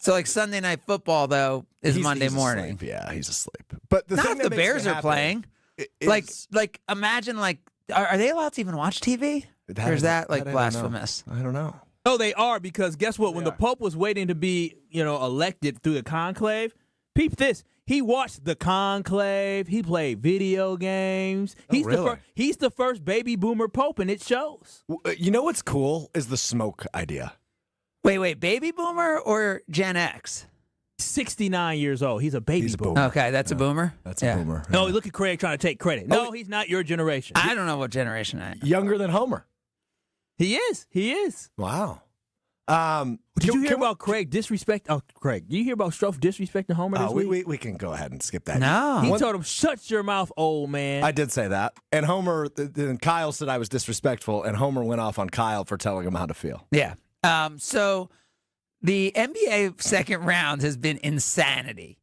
So like Sunday Night Football though is Monday morning. Asleep. Yeah, he's asleep. But the Not thing if that the makes Bears me are happy playing. is- Like imagine are they allowed to even watch TV? Or is that like blasphemous? I don't know. No, they are, because guess what? When the Pope was waiting to be, elected through the conclave, peep this. He watched the conclave. He played video games. He's the first baby boomer Pope, and it shows. You know what's cool is the smoke idea. Wait, baby boomer or Gen X? 69 years old. He's a baby boomer. Okay, that's a boomer? That's a boomer. No, look at Craig trying to take credit. No, he's not your generation. I don't know what generation I am. Younger than Homer. He is. Wow. Did you hear about Craig disrespect? Oh, Craig, did you hear about Strouf disrespecting Homer this week? We can go ahead and skip that. No. He told him, shut your mouth, old man. I did say that. And Homer, then Kyle said I was disrespectful, and Homer went off on Kyle for telling him how to feel. Yeah. So the NBA second round has been insanity.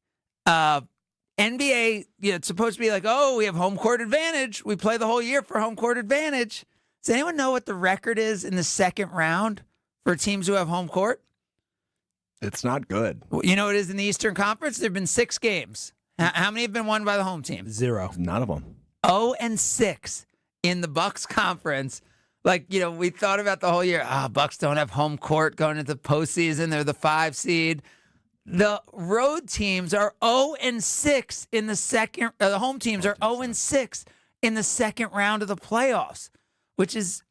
NBA, it's supposed to be like, oh, we have home court advantage. We play the whole year for home court advantage. Does anyone know what the record is in the second round for teams who have home court? It's not good. You know what it is in the Eastern Conference? There have been 6 games. How many have been won by the home team? 0. None of them. 0-6 in the Bucks conference. Like, we thought about the whole year. Bucks don't have home court going into the postseason. They're the 5 seed. The road teams are 0-6 in the second. The home teams are 0-6 in the second round of the playoffs, which is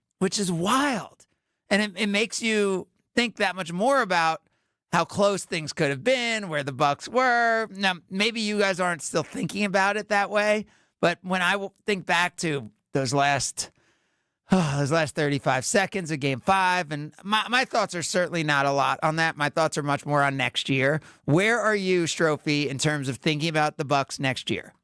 wild, and it makes you think that much more about how close things could have been, where the Bucks were. Now, maybe you guys aren't still thinking about it that way, but when I think back to those last 35 seconds of Game 5, and my thoughts are certainly not a lot on that. My thoughts are much more on next year. Where are you, Strophy, in terms of thinking about the Bucks next year?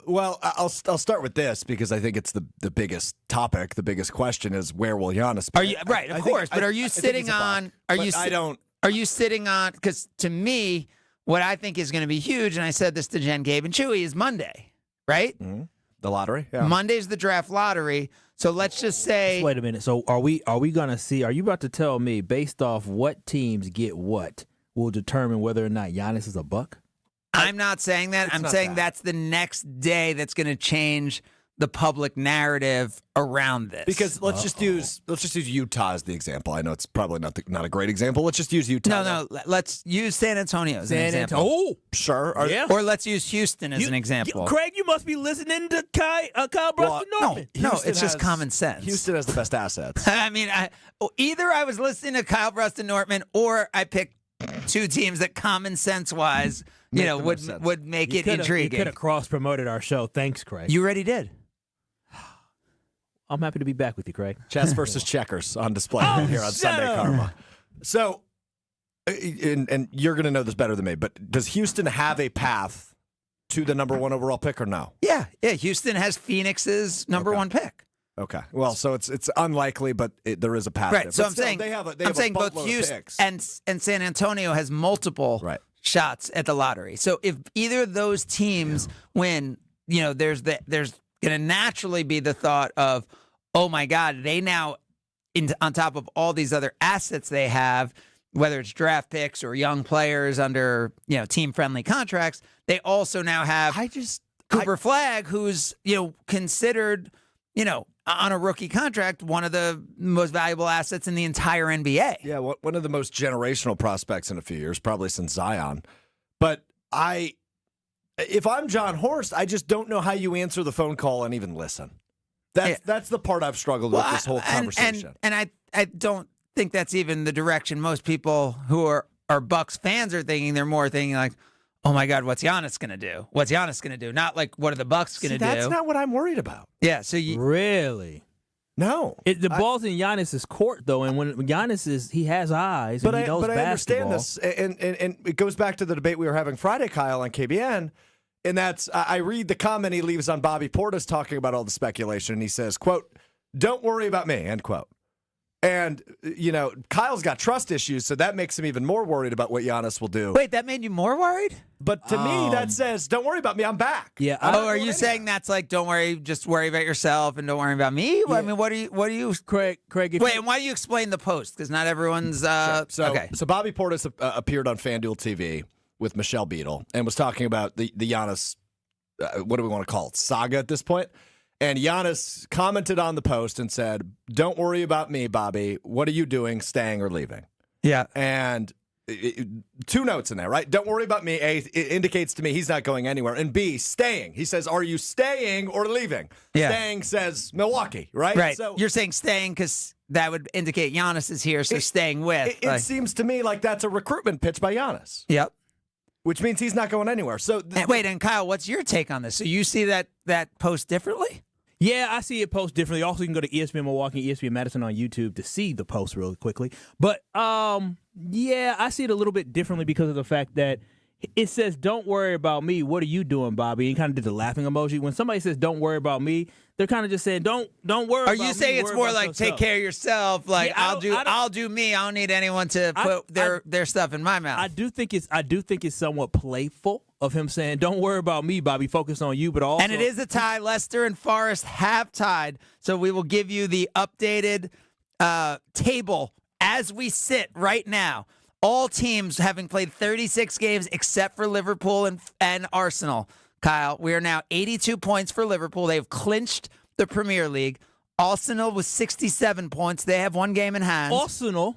Well, I'll start with this because I think it's the biggest topic. The biggest question is where will Giannis be? Are you right? Of course, but are you sitting on? Are you sitting on? Because to me, what I think is going to be huge, and I said this to Jen, Gabe, and Chewy, is Monday, right? Mm-hmm. The lottery. Yeah. Monday's the draft lottery. So let's just say. Wait a minute. So are we going to see? Are you about to tell me based off what teams get what will determine whether or not Giannis is a Buck? I'm not saying that. I'm saying that's the next day that's going to change the public narrative around this. Because let's just use Utah as the example. I know it's probably not a great example. Let's just use Utah. No. Let's use San Antonio as an example. Oh, sure. Or let's use Houston as an example. Craig, you must be listening to Kyle Bruston-Norman. No, it's just common sense. Houston has the best assets. I mean, either I was listening to Kyle Bruston-Norman or I picked 2 teams that common sense-wise, would make it intriguing. You could have cross-promoted our show. Thanks, Craig. You already did. I'm happy to be back with you, Craig. Chess versus checkers on display here on Sunday Karma. So, and you're going to know this better than me, but does Houston have a path to the number 1 overall pick or no? Yeah. Houston has Phoenix's number 1 pick. Okay. Well, so it's unlikely, but there is a path. Right. There. So but I'm still, saying they have both Houston and San Antonio has multiple shots at the lottery. So if either of those teams win, there's going to naturally be the thought of, oh my God, they now, on top of all these other assets they have, whether it's draft picks or young players under team-friendly contracts, they also now have Cooper Flagg, who's considered on a rookie contract one of the most valuable assets in the entire NBA. Yeah, one of the most generational prospects in a few years, probably since Zion. But if I'm John Horst, I just don't know how you answer the phone call and even listen. That's the part I've struggled with this whole conversation. And I don't think that's even the direction most people who are Bucks fans are thinking. They're more thinking like, oh my God, what's Giannis going to do? What's Giannis going to do? Not like, what are the Bucks going to do? That's not what I'm worried about. Yeah, so really? No. The ball's in Giannis's court, though, and when Giannis he has eyes and he knows basketball. I understand this, and it goes back to the debate we were having Friday, Kyle, on KBN, and that's, I read the comment he leaves on Bobby Portis talking about all the speculation, and he says, quote, "Don't worry about me," end quote. And, Kyle's got trust issues, so that makes him even more worried about what Giannis will do. Wait, that made you more worried? But to me, that says, don't worry about me, I'm back. Yeah. Are you saying that's like, don't worry, just worry about yourself and don't worry about me? Yeah. I mean, what do you, Craig? And why do you explain the post? Because not everyone's. Sure. Okay. So Bobby Portis appeared on FanDuel TV with Michelle Beadle and was talking about the Giannis, what do we want to call it, saga at this point? And Giannis commented on the post and said, don't worry about me, Bobby. What are you doing, staying or leaving? Yeah. And two notes in there, right? Don't worry about me. A, it indicates to me he's not going anywhere. And B, staying. He says, are you staying or leaving? Yeah. Staying says Milwaukee, right? Right. So you're saying staying because that would indicate Giannis is here, so staying with. It seems to me like that's a recruitment pitch by Giannis. Yep. Which means he's not going anywhere. So and Kyle, what's your take on this? So you see that post differently? Yeah, I see it post differently. Also, you can go to ESPN Milwaukee, ESPN Madison on YouTube to see the post really quickly. But, yeah, I see it a little bit differently because of the fact that it says, don't worry about me. What are you doing, Bobby? And he kind of did the laughing emoji. When somebody says, don't worry about me, they're kind of just saying, don't worry about me. Are you saying it's more like yourself. Take care of yourself? Like, Yeah, I'll do me. I don't need anyone to put their stuff in my mouth. I do think it's somewhat playful of him saying, don't worry about me, Bobby. Focus on you. But also, and it is a tie. Leicester and Forest have tied. So we will give you the updated table as we sit right now. All teams having played 36 games except for Liverpool and Arsenal. Kyle, we are now 82 points for Liverpool. They've clinched the Premier League. Arsenal with 67 points. They have one game in hand. Arsenal.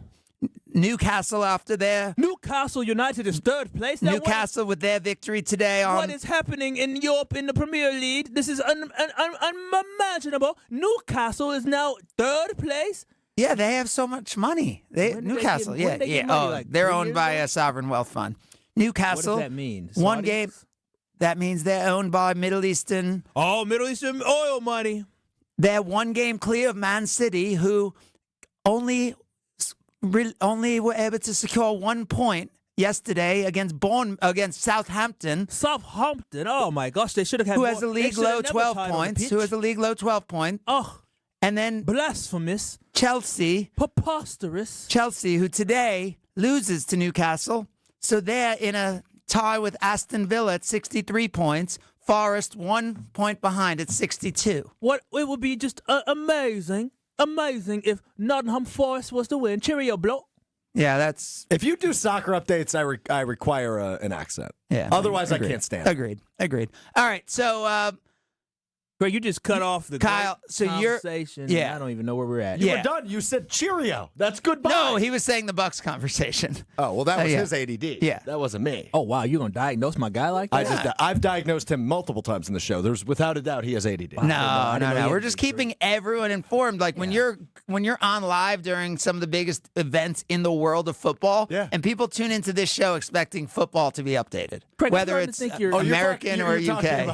Newcastle after their... Newcastle United is third place. Now, Newcastle with their victory today on... What is happening in Europe in the Premier League? This is unimaginable. Newcastle is now third place. Yeah, they have so much money. Newcastle, they're owned by a sovereign wealth fund. Newcastle. What does that mean? One game. That means they're owned by Middle Eastern. Oh, Middle Eastern oil money. They're one game clear of Man City, who only were able to secure 1 point yesterday against Southampton. Southampton. Oh my gosh, they should have had. Who has a league low 12 points? Oh. And then blasphemous. Chelsea. Preposterous. Chelsea, who today loses to Newcastle. So they're in a tie with Aston Villa at 63 points. Forest 1 point behind at 62. It would be just amazing if Nottingham Forest was to win. Cheerio, bloke. Yeah, that's... If you do soccer updates, I require an accent. Yeah. Otherwise, agreed. I can't stand it. Agreed. All right, so... Greg, you just cut off the Kyle. So conversation. Yeah, I don't even know where we're at. You were done. You said cheerio. That's goodbye. No, he was saying the Bucks conversation. Oh well, that was his ADD. Yeah, that wasn't me. Oh wow, you're gonna diagnos my guy like that? I've diagnosed him multiple times in the show. There's without a doubt he has ADD. No. We're just keeping everyone informed. Like when you're on live during some of the biggest events in the world of football, and people tune into this show expecting football to be updated, Craig, whether it's American or UK.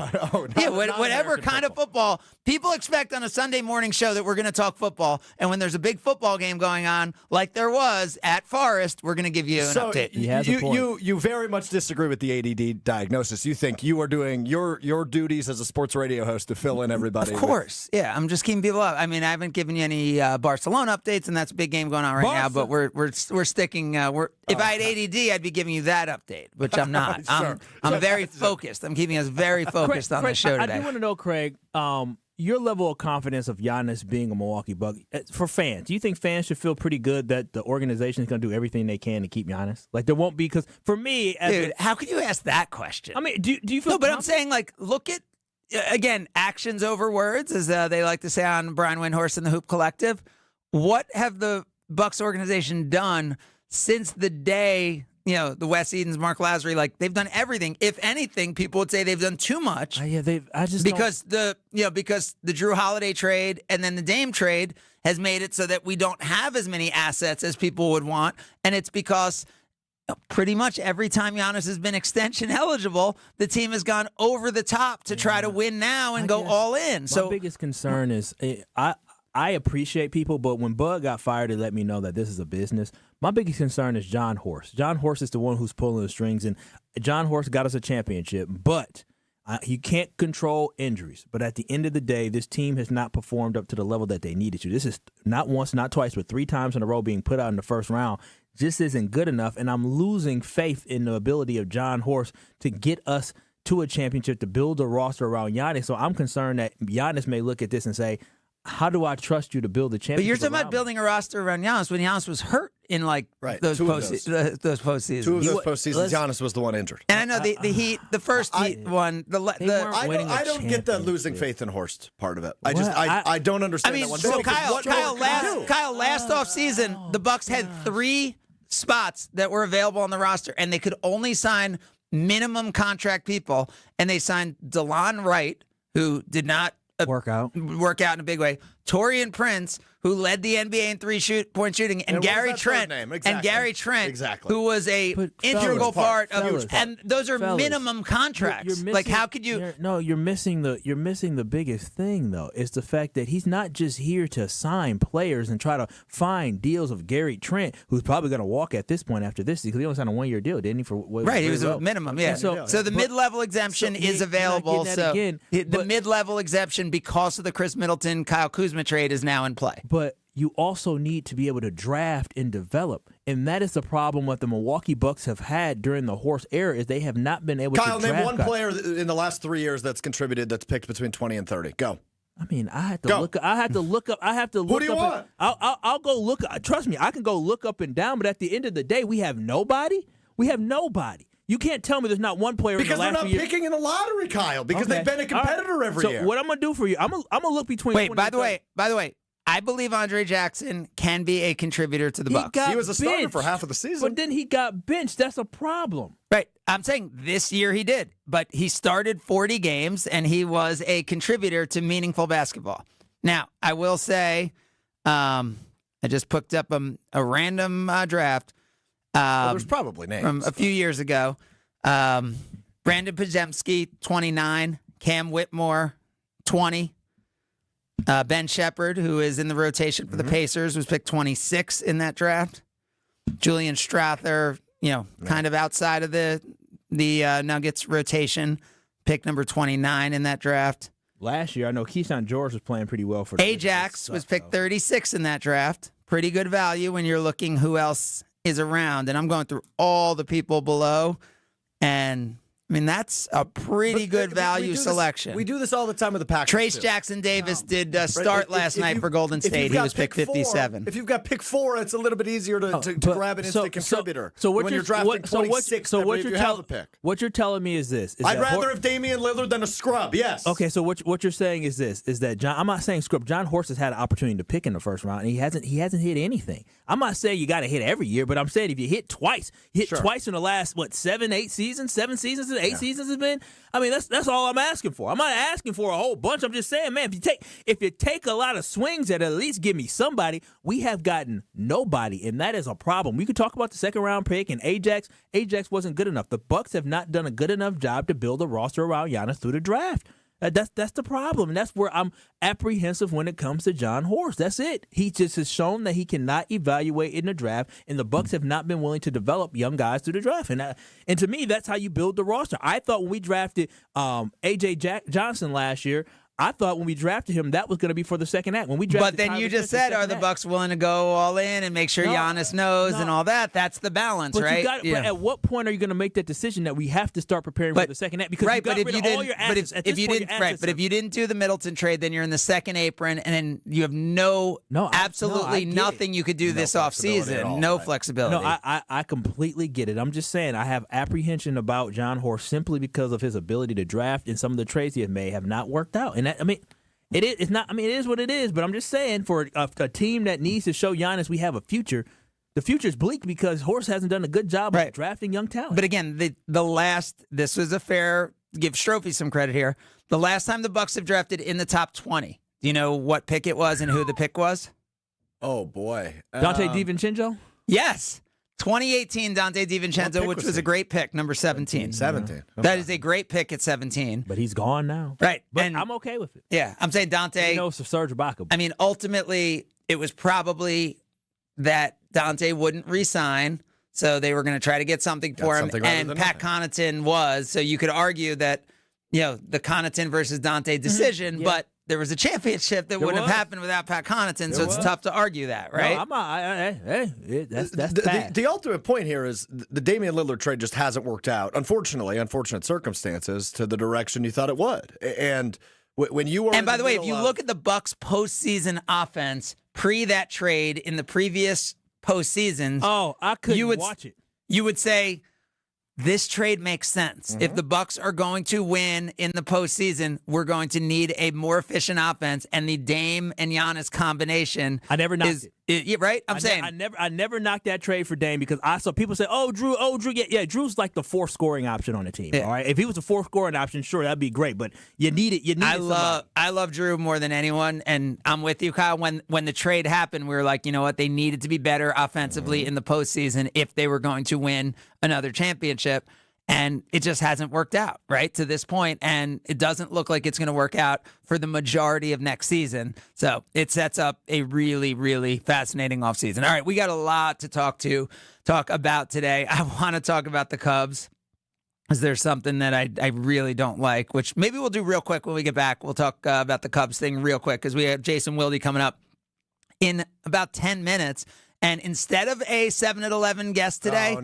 Whatever kind of football. People expect on a Sunday morning show that we're going to talk football, and when there's a big football game going on, like there was at Forest, we're going to give you an update. You very much disagree with the ADD diagnosis. You think you are doing your duties as a sports radio host to fill in everybody. Of course, yeah. I'm just keeping people up. I mean, I haven't given you any Barcelona updates, and that's a big game going on right now. But we're sticking. If I had ADD, I'd be giving you that update, which I'm not. Sure. I'm very focused. I'm keeping us very focused on the show today. I do want to know, Craig. Your level of confidence of Giannis being a Milwaukee Buck for fans. Do you think fans should feel pretty good that the organization is going to do everything they can to keep Giannis? Like there won't be, because for me, how could you ask that question? I mean, do you feel? No, but I'm saying like look at again actions over words, as they like to say on Brian Windhorst and the Hoop Collective. What have the Bucks organization done since the day? The Wes Edens, Mark Lazary, like they've done everything. If anything, people would say they've done too much. Because the Drew Holiday trade and then the Dame trade has made it so that we don't have as many assets as people would want, and it's because pretty much every time Giannis has been extension eligible, the team has gone over the top to try to win now and go all in. My biggest concern is I appreciate people, but when Bud got fired, it let me know that this is a business. My biggest concern is John Horst. John Horst is the one who's pulling the strings, and John Horst got us a championship. But You can't control injuries, but at the end of the day, this team has not performed up to the level that they needed to. This is not once, not twice, but 3 times in a row being put out in the first round. Just isn't good enough, and I'm losing faith in the ability of John Horst to get us to a championship, to build a roster around Giannis. So I'm concerned that Giannis may look at this and say, how do I trust you to build a championship? But you're talking about me? building a roster around Giannis when Giannis was hurt in those postseasons. Two of those postseasons, Giannis was the one injured. And I know the Heat, the first Heat one. I don't get that losing faith in Horst part of it. I don't understand that one. So Kyle, last offseason, the Bucks had 3 spots that were available on the roster, and they could only sign minimum contract people, and they signed DeLon Wright, who did not work out in a big way. Taurean Prince, who led the NBA in 3-point shooting, and Gary Trent, who was a integral part of. And those are minimum contracts. How could you? You're missing the biggest thing though. Is the fact that he's not just here to sign players and try to find deals of Gary Trent, who's probably going to walk at this point after this because he only signed a 1-year deal, didn't he? He was a minimum. Yeah. So the mid-level exemption is available. So the mid-level exemption, because of the Chris Middleton, Kyle Kuzma trade, is now in play. But you also need to be able to draft and develop. And that is the problem what the Milwaukee Bucks have had during the Horst era is they have not been able to draft. Kyle, name one player in the last 3 years that's contributed that's picked between 20 and 30. Go. I mean, I have to look up. Who do you want? I'll go look. Trust me, I can go look up and down. But at the end of the day, we have nobody. You can't tell me there's not one player because in the last they're not picking in the lottery, Kyle. Because they've been a competitor every year. So what I'm gonna do for you? I'm gonna look between. Wait, by the way, I believe Andre Jackson can be a contributor to the Bucks. He was a starter for half of the season, but then he got benched. That's a problem. Right. I'm saying this year he did, but he started 40 games and he was a contributor to meaningful basketball. Now, I will say, I just picked up a random draft. There's probably names from a few years ago. Brandon Podziemski, 29. Cam Whitmore, 20. Ben Shepherd, who is in the rotation for the Pacers, was picked 26 in that draft. Julian Strather, kind of outside of the Nuggets rotation, picked number 29 in that draft. Last year, I know Keyshawn George was playing pretty well for the Ajax was picked 36 in that draft. Pretty good value when you're looking who else is around. And I'm going through all the people below, and I mean, that's a pretty good value selection. We do this all the time with the Packers. Trace Jackson Davis did start last night for Golden State. He was picked 57. If you've got pick 4, it's a little bit easier to grab an instant contributor. So when you're drafting 26, what you have a pick. What you're telling me is this. I'd rather have Damian Lillard than a scrub, yes. Okay, so what you're saying is this, is that I'm not saying scrub. John Horst has had an opportunity to pick in the first round, and he hasn't hit anything. I'm not saying you got to hit every year, but I'm saying if you hit twice, twice in the last, 7 seasons, 8 seasons has been. I mean, that's all I'm asking for. I'm not asking for a whole bunch. I'm just saying, man, if you take a lot of swings at least give me somebody. We have gotten nobody, and that is a problem. We could talk about the second round pick and Ajax. Ajax wasn't good enough. The Bucks have not done a good enough job to build a roster around Giannis through the draft. That's the problem, and that's where I'm apprehensive when it comes to John Horst. That's it. He just has shown that he cannot evaluate in the draft, and the Bucks have not been willing to develop young guys through the draft. And to me, that's how you build the roster. I thought when we drafted A.J. Johnson last year, I thought when we drafted him, that was going to be for the second act. When we drafted, but then you just said, are the Bucks willing to go all in and make sure Giannis knows and all that? That's the balance, right? But at what point are you going to make that decision that we have to start preparing for the second act? Because you got rid of all your assets. But if you didn't do the Middleton trade, then you're in the second apron, and then you have absolutely nothing you could do this offseason. No flexibility. No, I completely get it. I'm just saying I have apprehension about John Horst simply because of his ability to draft, and some of the trades he has made have not worked out. And it is what it is. But I'm just saying, for a team that needs to show Giannis we have a future, the future's bleak because Horst hasn't done a good job of drafting young talent. But again, this was a fair, give Strouf some credit here. The last time the Bucks have drafted in the top 20, do you know what pick it was and who the pick was? Oh boy, Dante DiVincenzo. Yes. 2018 Dante DiVincenzo, which was a great pick, number 17. 17. Okay. That is a great pick at 17. But he's gone now. Right. But I'm okay with it. Yeah. I'm saying Dante. He knows Serge Ibaka. I mean, ultimately, it was probably that Dante wouldn't re-sign, so they were going to try to get something for him. And Pat Connaughton was. So you could argue that, the Connaughton versus Dante decision, but there was a championship that wouldn't have happened without Pat Connaughton, so it's tough to argue that, right? No, that's the ultimate point here is the Damian Lillard trade just hasn't worked out, unfortunate circumstances, to the direction you thought it would. And when you were, and by the way, if you look at the Bucks postseason offense pre that trade in the previous postseasons, I couldn't watch it. You would say this trade makes sense. If the Bucks are going to win in the postseason, we're going to need a more efficient offense, and the Dame and Giannis combination. I never knocked it. Right? I never knocked that trade for Dame because I saw people say, Drew. Yeah, Drew's like the fourth scoring option on the team. Yeah. All right, if he was the fourth scoring option, sure, that'd be great. But you need it. I love Drew more than anyone, and I'm with you, Kyle. When the trade happened, we were like, you know what? They needed to be better offensively in the postseason if they were going to win another championship. And it just hasn't worked out, right, to this point. And it doesn't look like it's going to work out for the majority of next season. So it sets up a really, really fascinating offseason. All right, we got a lot to talk about today. I want to talk about the Cubs. Is there something that I really don't like, which maybe we'll do real quick when we get back. We'll talk about the Cubs thing real quick because we have Jason Wilde coming up in about 10 minutes. And instead of a 7 at 11 guest today,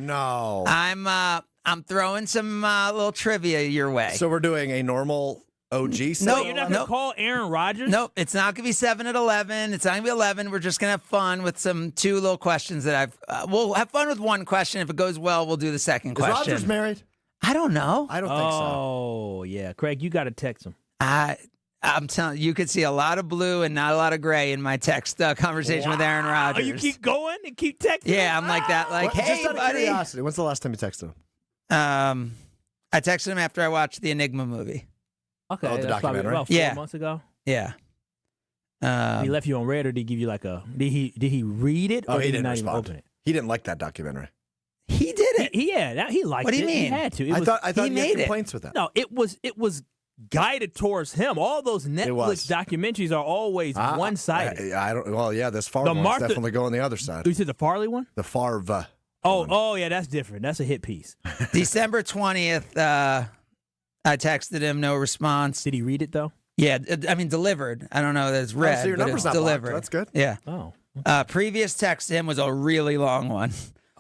I'm throwing some little trivia your way. So we're doing a normal OG set? No, you're not going to call Aaron Rodgers? Nope, it's not going to be 7 at 11. It's not going to be 11. We're just going to have fun with some 2 little questions that we'll have fun with one question. If it goes well, we'll do the second question. Is Rodgers married? I don't know. I don't think so. Oh, yeah. Craig, you got to text him. I'm telling you, could see a lot of blue and not a lot of gray in my text conversation with Aaron Rodgers. Oh, you keep going and keep texting? Yeah, I'm like that. Like, hey, just out of curiosity, when's the last time you texted him? I texted him after I watched the Enigma movie. Okay, the documentary. About 4 months ago. Yeah. He left you on red, or did he give you like a? Did he read it? Or he did didn't not respond. Even open it? He didn't like that documentary. He did it. He liked it. What do you mean? He had to. I thought he he made had it. complaints with that. No, it was guided towards him. All those Netflix documentaries are always one-sided. I don't. Well, yeah, this Favre one's definitely going the other side. You said the Farley one? The Favre. Oh, yeah, that's different. That's a hit piece. December 20th, I texted him, no response. Did he read it, though? Yeah, I mean, delivered. I don't know that it's read, so your but number's it's not delivered. That's good. Yeah. Oh. Previous text to him was a really long one.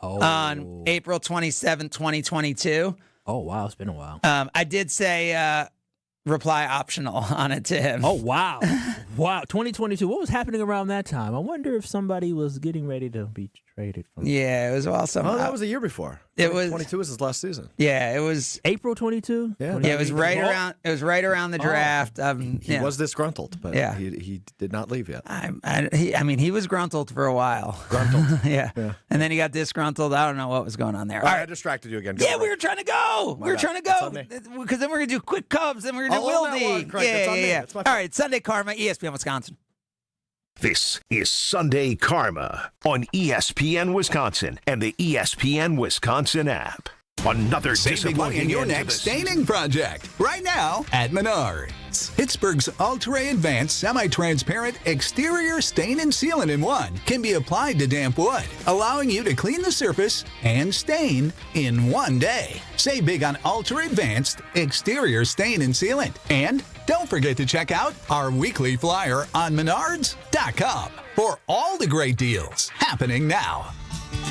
On April 27, 2022. Oh, wow. It's been a while. I did say reply optional on it to him. Oh, wow. Wow. 2022. What was happening around that time? I wonder if somebody was getting ready to be traded from. Yeah, it was awesome. Oh, that was a year before. It was 22 was his last season. Yeah, it was April 22. Yeah, it was right around. It was right around the draft. He was disgruntled, but he did not leave yet. I mean, he was gruntled for a while. Gruntled. yeah, and then he got disgruntled. I don't know what was going on there. All right, I distracted you again. Yeah, we were trying to go. Because then we're gonna do quick Cubs. Then we're gonna do Wildy. Yeah. All right, Sunday Karma, ESPN Wisconsin. This is Sunday Karma on ESPN Wisconsin and the ESPN Wisconsin app. Another Save big money in your next staining project right now at Menards. Pittsburgh's Ultra Advanced Semi-Transparent Exterior Stain and Sealant in 1 can be applied to damp wood, allowing you to clean the surface and stain in 1 day. Save big on Ultra Advanced Exterior Stain and Sealant. And don't forget to check out our weekly flyer on Menards.com for all the great deals happening now.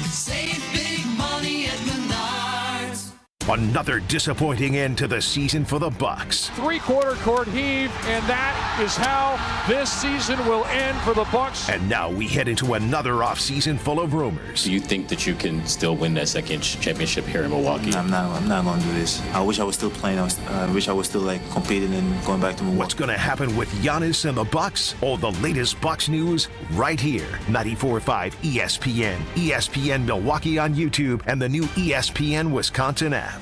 Save big money at Menards. Another disappointing end to the season for the Bucks. Three-quarter court heave, and that is how this season will end for the Bucks. And now we head into another offseason full of rumors. Do you think that you can still win that second championship here in Milwaukee? I'm not going to do this. I wish I was still playing. I wish I was still competing and going back to Milwaukee. What's going to happen with Giannis and the Bucks? All the latest Bucks news right here. 94.5 ESPN, ESPN Milwaukee on YouTube, and the new ESPN Wisconsin app.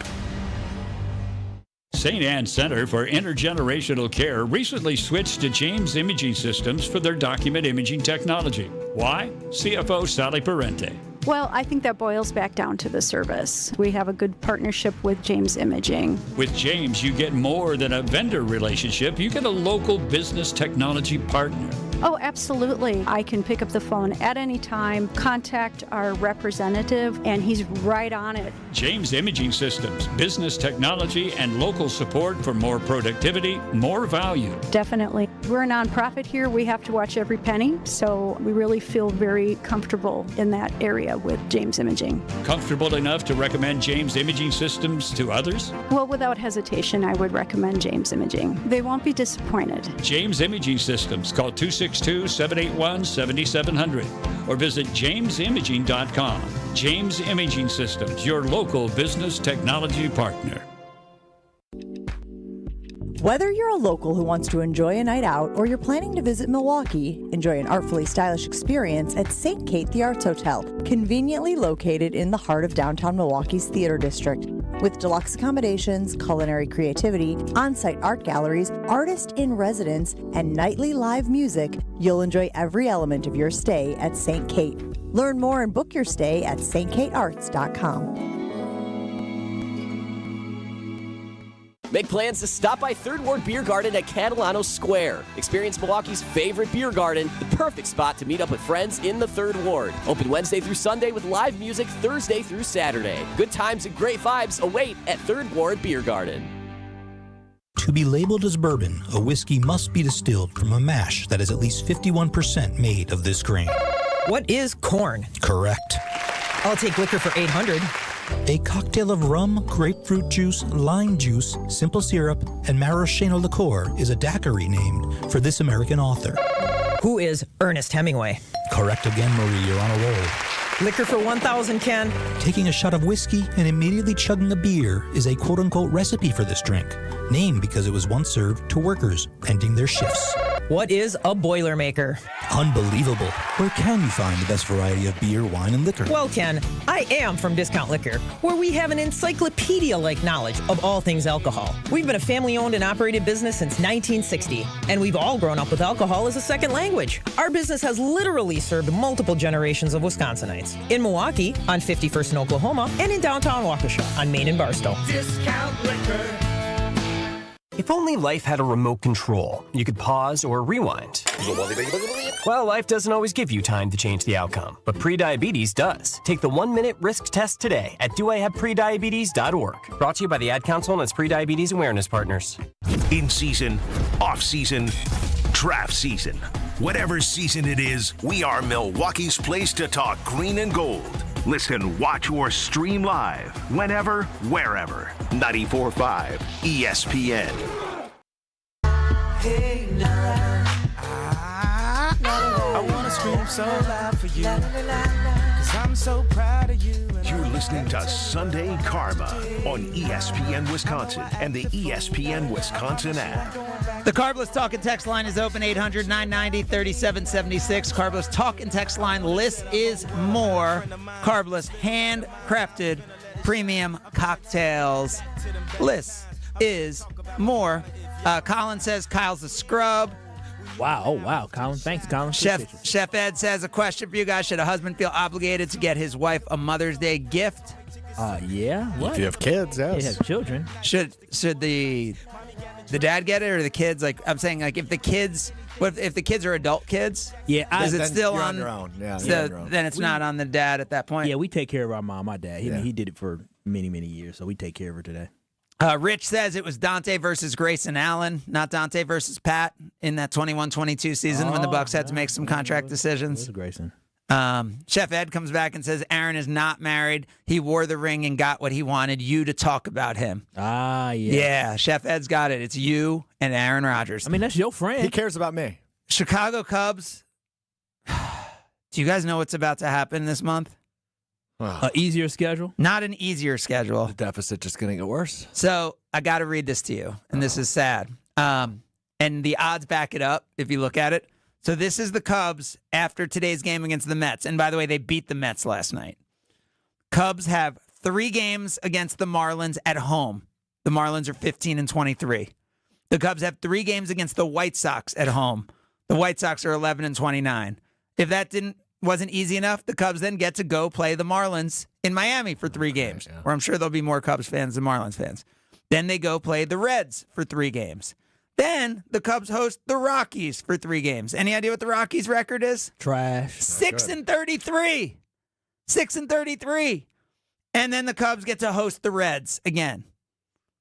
St. Anne Center for Intergenerational Care recently switched to James Imaging Systems for their document imaging technology. Why? CFO Sally Parente. Well, I think that boils back down to the service. We have a good partnership with James Imaging. With James, you get more than a vendor relationship. You get a local business technology partner. Oh, absolutely. I can pick up the phone at any time, contact our representative, and he's right on it. James Imaging Systems, business technology and local support for more productivity, more value. Definitely. We're a nonprofit here. We have to watch every penny, so we really feel very comfortable in that area with James Imaging. Comfortable enough to recommend James Imaging Systems to others? Well, without hesitation, I would recommend James Imaging. They won't be disappointed. James Imaging Systems. Call 262-781-7700 or visit jamesimaging.com. James Imaging Systems, your local business technology partner. Whether you're a local who wants to enjoy a night out or you're planning to visit Milwaukee, enjoy an artfully stylish experience at St. Kate the Arts Hotel, conveniently located in the heart of downtown Milwaukee's Theater District. With deluxe accommodations, culinary creativity, on-site art galleries, artist in residence, and nightly live music, you'll enjoy every element of your stay at St. Kate. Learn more and book your stay at stkatearts.com. Make plans to stop by Third Ward Beer Garden at Catalano Square. Experience Milwaukee's favorite beer garden, the perfect spot to meet up with friends in the Third Ward. Open Wednesday through Sunday with live music Thursday through Saturday. Good times and great vibes await at Third Ward Beer Garden. To be labeled as bourbon, a whiskey must be distilled from a mash that is at least 51% made of this grain. What is corn? Correct. I'll take liquor for 800. A cocktail of rum, grapefruit juice, lime juice, simple syrup, and maraschino liqueur is a daiquiri named for this American author. Who is Ernest Hemingway? Correct again, Marie. You're on a roll. Liquor for 1,000, Ken. Taking a shot of whiskey and immediately chugging a beer is a quote-unquote recipe for this drink, named because it was once served to workers ending their shifts. What is a Boilermaker? Unbelievable. Where can you find the best variety of beer, wine, and liquor? Well, Ken, I am from Discount Liquor, where we have an encyclopedia-like knowledge of all things alcohol. We've been a family-owned and operated business since 1960, and we've all grown up with alcohol as a second language. Our business has literally served multiple generations of Wisconsinites. In Milwaukee, on 51st and Oklahoma, and in downtown Waukesha, on Main and Barstow. Discount Liquor. If only life had a remote control, you could pause or rewind. Well, life doesn't always give you time to change the outcome, but prediabetes does. Take the 1-minute risk test today at doihaveprediabetes.org. Brought to you by the Ad Council and its prediabetes awareness partners. In season, off season, draft season. Whatever season it is, we are Milwaukee's place to talk green and gold. Listen, watch, or stream live whenever, wherever. 94.5 ESPN. Hey, now. I want to scream so loud for you. 'Cause I'm so proud of you. You're listening to Sunday Karma on ESPN Wisconsin and the ESPN Wisconsin app. The Carbless Talk and Text line is open, 800-990-3776. Carbless Talk and Text line. Less is more. Carbless handcrafted premium cocktails. Less is more. Colin says Kyle's a scrub. Wow. Oh, wow. Colin. Thanks, Colin. Chef Ed says a question for you guys. Should a husband feel obligated to get his wife a Mother's Day gift? Yeah. What? If you have kids, yes. You have children. Should the dad get it or the kids? Like I'm saying, like if the kids, if the kids are adult kids, is it still you're on your own? Yeah, so you're on your own. then it's not on the dad at that point. Yeah, we take care of our mom, my dad. He did it for many, many years, so we take care of her today. Rich says it was Dante versus Grayson Allen, not Dante versus Pat in that 21-22 season when the Bucks had to make some contract decisions. It was Grayson. Chef Ed comes back and says Aaron is not married. He wore the ring and got what he wanted. You to talk about him. Yeah. Yeah, Chef Ed's got it. It's you and Aaron Rodgers. I mean, that's your friend. He cares about me. Chicago Cubs. Do you guys know what's about to happen this month? An easier schedule? Not an easier schedule. The deficit just going to get worse. So I got to read this to you, and this is sad. And the odds back it up if you look at it. So this is the Cubs after today's game against the Mets. And by the way, they beat the Mets last night. Cubs have 3 games against the Marlins at home. The Marlins are 15-23. The Cubs have 3 games against the White Sox at home. The White Sox are 11-29. If that didn't wasn't easy enough. The Cubs then get to go play the Marlins in Miami for 3 games, where I'm sure there'll be more Cubs fans than Marlins fans. Then they go play the Reds for 3 games. Then the Cubs host the Rockies for 3 games. Any idea what the Rockies' record is? Trash. 6-33. 6-33. And then the Cubs get to host the Reds again.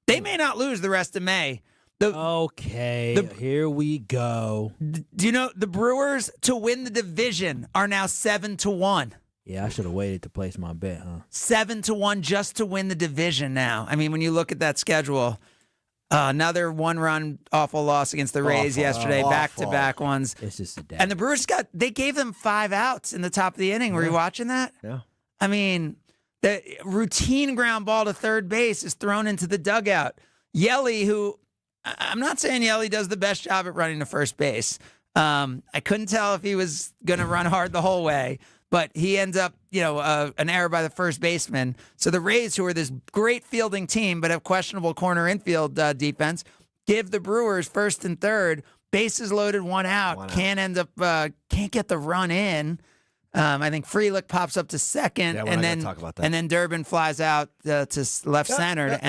They may not lose the rest of May. Here we go. Do you know the Brewers to win the division are now 7-1? Yeah, I should have waited to place my bet, huh? 7-1 just to win the division now. I mean, when you look at that schedule, another 1-run awful loss against the Rays yesterday, back-to-back ones. It's just a day. And the Brewers they gave them 5 outs in the top of the inning. Were you watching that? Yeah. I mean, the routine ground ball to third base is thrown into the dugout. Yelly, who I'm not saying Yelly does the best job at running to first base. I couldn't tell if he was going to run hard the whole way, but he ends up, an error by the first baseman. So the Rays, who are this great fielding team but have questionable corner infield defense, give the Brewers first and third, bases loaded, 1 out. Can't get the run in. I think Frelick pops up to second, and then Durbin flies out to left center,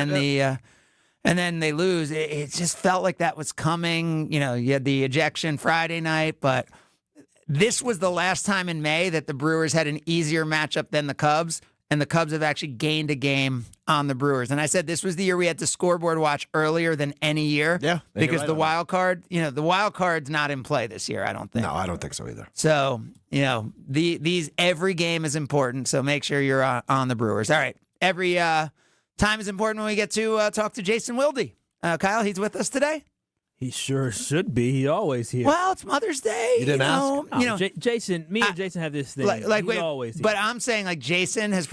and then they lose. It just felt like that was coming. You had the ejection Friday night, but this was the last time in May that the Brewers had an easier matchup than the Cubs, and the Cubs have actually gained a game on the Brewers. And I said this was the year we had to scoreboard watch earlier than any year. Yeah, because the wild card, the wild card's not in play this year, I don't think. No, I don't think so either. So, these every game is important, so make sure you're on the Brewers. All right, every time is important when we get to talk to Jason Wilde. Kyle, he's with us today. He sure should be. He's always here. Well, it's Mother's Day. You didn't ask? Jason, and Jason have this thing. He's always here. But I'm saying, Jason and his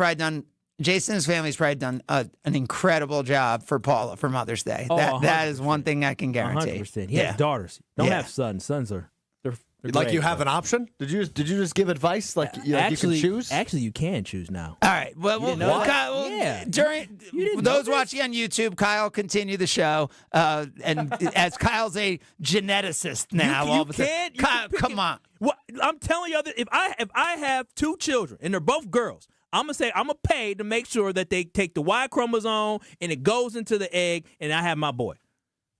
family's probably done an incredible job for Paula for Mother's Day. That is one thing I can guarantee. 100%. He has daughters. Don't have sons. Sons are they're like great, you have an option? Did you just give advice you can choose? Actually, you can choose now. All right. Well, Kyle, during those watching on YouTube, Kyle continue the show, and as Kyle's a geneticist now, all of a sudden, Kyle, come on. What I'm telling you, if I have 2 children and they're both girls, I'm gonna pay to make sure that they take the Y chromosome and it goes into the egg, and I have my boy.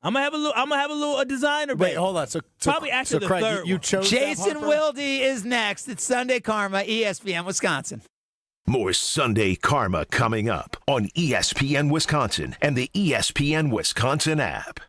I'm gonna have a little designer. Wait, hold on. So probably after the Craig, third. You chose Jason Wilde is next. It's Sunday Karma, ESPN Wisconsin. More Sunday Karma coming up on ESPN Wisconsin and the ESPN Wisconsin app.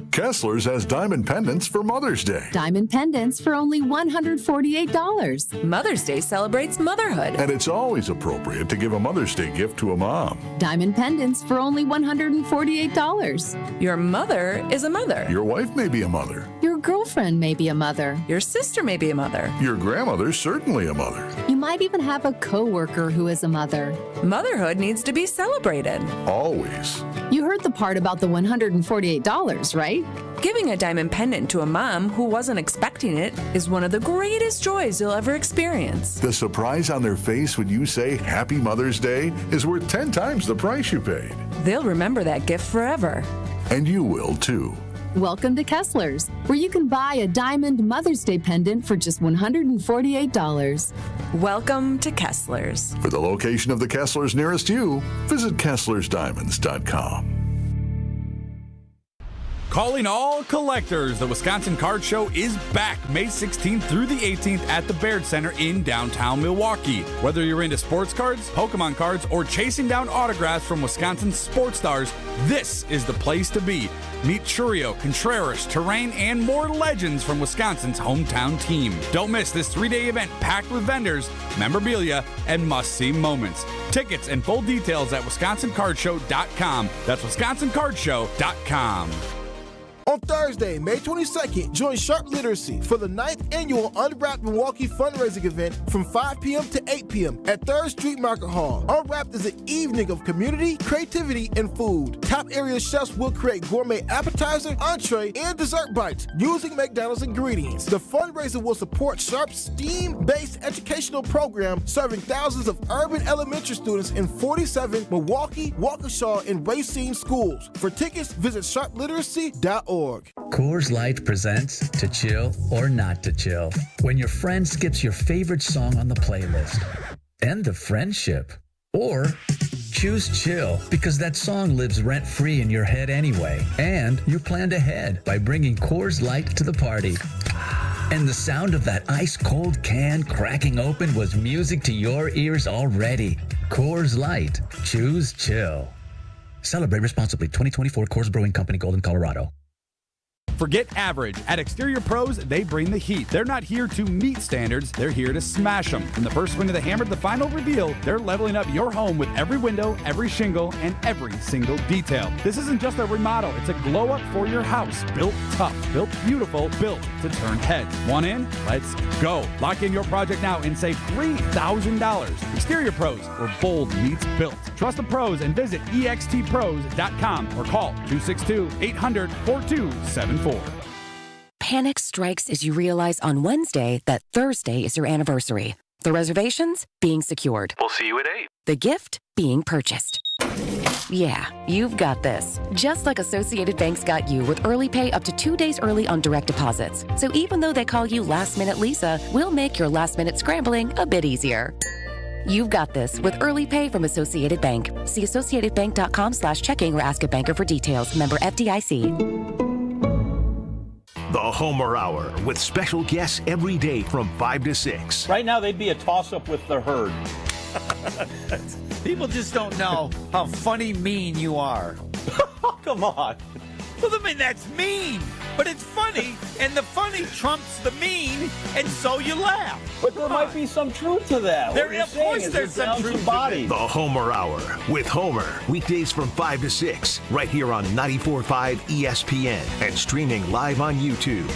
Kessler's has diamond pendants for Mother's Day. Diamond pendants for only $148. Mother's Day celebrates motherhood. And it's always appropriate to give a Mother's Day gift to a mom. Diamond pendants for only $148. Your mother is a mother. Your wife may be a mother. Your girlfriend may be a mother. Your sister may be a mother. Your grandmother's certainly a mother. You might even have a coworker who is a mother. Motherhood needs to be celebrated. Always. You heard the part about the $148, right? Giving a diamond pendant to a mom who wasn't expecting it is one of the greatest joys you'll ever experience. The surprise on their face when you say Happy Mother's Day is worth 10 times the price you paid. They'll remember that gift forever. And you will, too. Welcome to Kessler's, where you can buy a diamond Mother's Day pendant for just $148. Welcome to Kessler's. For the location of the Kessler's nearest you, visit KesslersDiamonds.com. Calling all collectors, the Wisconsin Card Show is back May 16th through the 18th at the Baird Center in downtown Milwaukee. Whether you're into sports cards, Pokemon cards, or chasing down autographs from Wisconsin sports stars, this is the place to be. Meet Churio, Contreras, Terrain, and more legends from Wisconsin's hometown team. Don't miss this 3-day event packed with vendors, memorabilia, and must-see moments. Tickets and full details at WisconsinCardShow.com. That's WisconsinCardShow.com. On Thursday, May 22nd, join Sharp Literacy for the 9th annual Unwrapped Milwaukee fundraising event from 5 p.m. to 8 p.m. at 3rd Street Market Hall. Unwrapped is an evening of community, creativity, and food. Top area chefs will create gourmet appetizer, entree, and dessert bites using McDonald's ingredients. The fundraiser will support Sharp's STEAM-based educational program serving thousands of urban elementary students in 47 Milwaukee, Waukesha, and Racine schools. For tickets, visit sharpliteracy.org. Coors.org. Coors Light presents To Chill or Not to Chill. When your friend skips your favorite song on the playlist. End the friendship. Or choose chill because that song lives rent-free in your head anyway. And you planned ahead by bringing Coors Light to the party. And the sound of that ice-cold can cracking open was music to your ears already. Coors Light. Choose chill. Celebrate responsibly. 2024 Coors Brewing Company, Golden, Colorado. Forget average. At Exterior Pros, they bring the heat. They're not here to meet standards. They're here to smash them. From the first swing of the hammer to the final reveal, they're leveling up your home with every window, every shingle, and every single detail. This isn't just a remodel. It's a glow up for your house. Built tough, built beautiful, built to turn heads. Want in? Let's go. Lock in your project now and save $3,000. Exterior Pros, where bold meets built. Trust the pros and visit extpros.com or call 262-800-4274. Panic strikes as you realize on Wednesday that Thursday is your anniversary. The reservations being secured. We'll see you at 8. The gift being purchased. Yeah, you've got this. Just like Associated Bank's got you with early pay up to 2 days early on direct deposits. So even though they call you Last Minute Lisa, we'll make your last minute scrambling a bit easier. You've got this with early pay from Associated Bank. See associatedbank.com/checking or ask a banker for details. Member FDIC. The Homer Hour with special guests every day from 5 to 6. Right now, they'd be a toss-up with the Herd. People just don't know how funny mean you are. Come on. Well, I mean, that's mean, but it's funny, and the funny trumps the mean, and so you laugh. But there might be some truth to that. Of course there's some truth to it. The Homer Hour with Homer. Weekdays from 5 to 6, right here on 94.5 ESPN and streaming live on YouTube.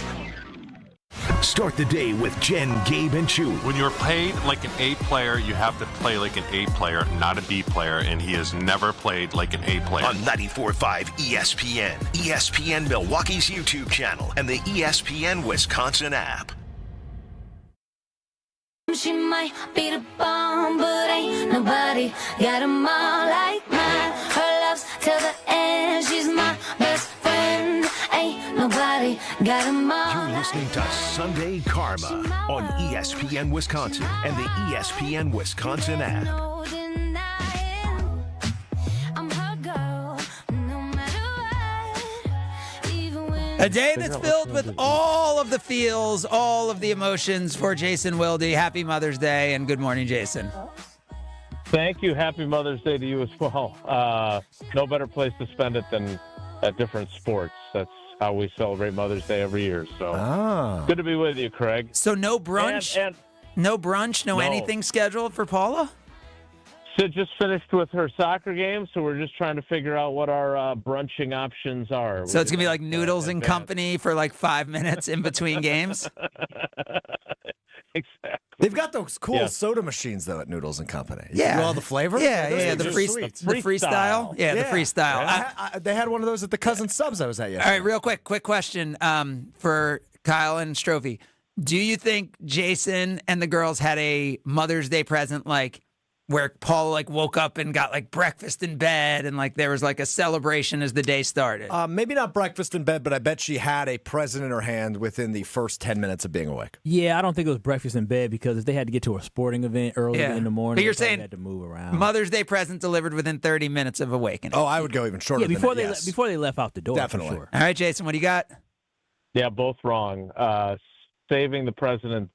Start the day with Jen, Gabe, and Chewy. When you're paid like an A player, you have to play like an A player, not a B player, and he has never played like an A player. On 94.5 ESPN, ESPN Milwaukee's YouTube channel, and the ESPN Wisconsin app. She might be the bomb, but ain't nobody got 'em all like mine. Her love's till the end, she's my best friend. Ain't nobody got 'em all. You're listening to Sunday Karma on ESPN Wisconsin and the ESPN Wisconsin app. A day that's filled with all of the feels, all of the emotions for Jason Wilde. Happy Mother's Day and good morning, Jason. Thank you. Happy Mother's Day to you as well. No better place to spend it than at different sports. That's how we celebrate Mother's Day every year. So good to be with you, Craig. So no brunch? No brunch, no anything scheduled for Paula? Sid just finished with her soccer game, so we're just trying to figure out what our brunching options are. So it's going to be like Noodles and Company for like 5 minutes in between games? Exactly. They've got those cool soda machines, though, at Noodles and Company. You Yeah. do all the flavors? Yeah, the freestyle. Yeah, the freestyle. They had one of those at the Cousin Subs I was at yesterday. All right, real quick question for Kyle and Strouf. Do you think Jason and the girls had a Mother's Day present like where Paul like woke up and got like breakfast in bed and like there was like a celebration as the day started? Maybe not breakfast in bed, but I bet she had a present in her hand within the first 10 minutes of being awake. Yeah, I don't think it was breakfast in bed because if they had to get to a sporting event early in the morning, but you're they saying had to move around. Mother's Day present delivered within 30 minutes of awakening. Oh, I would go even shorter than before that, before they left out the door. Definitely. For sure. All right, Jason, what do you got? Yeah, both wrong. Saving the present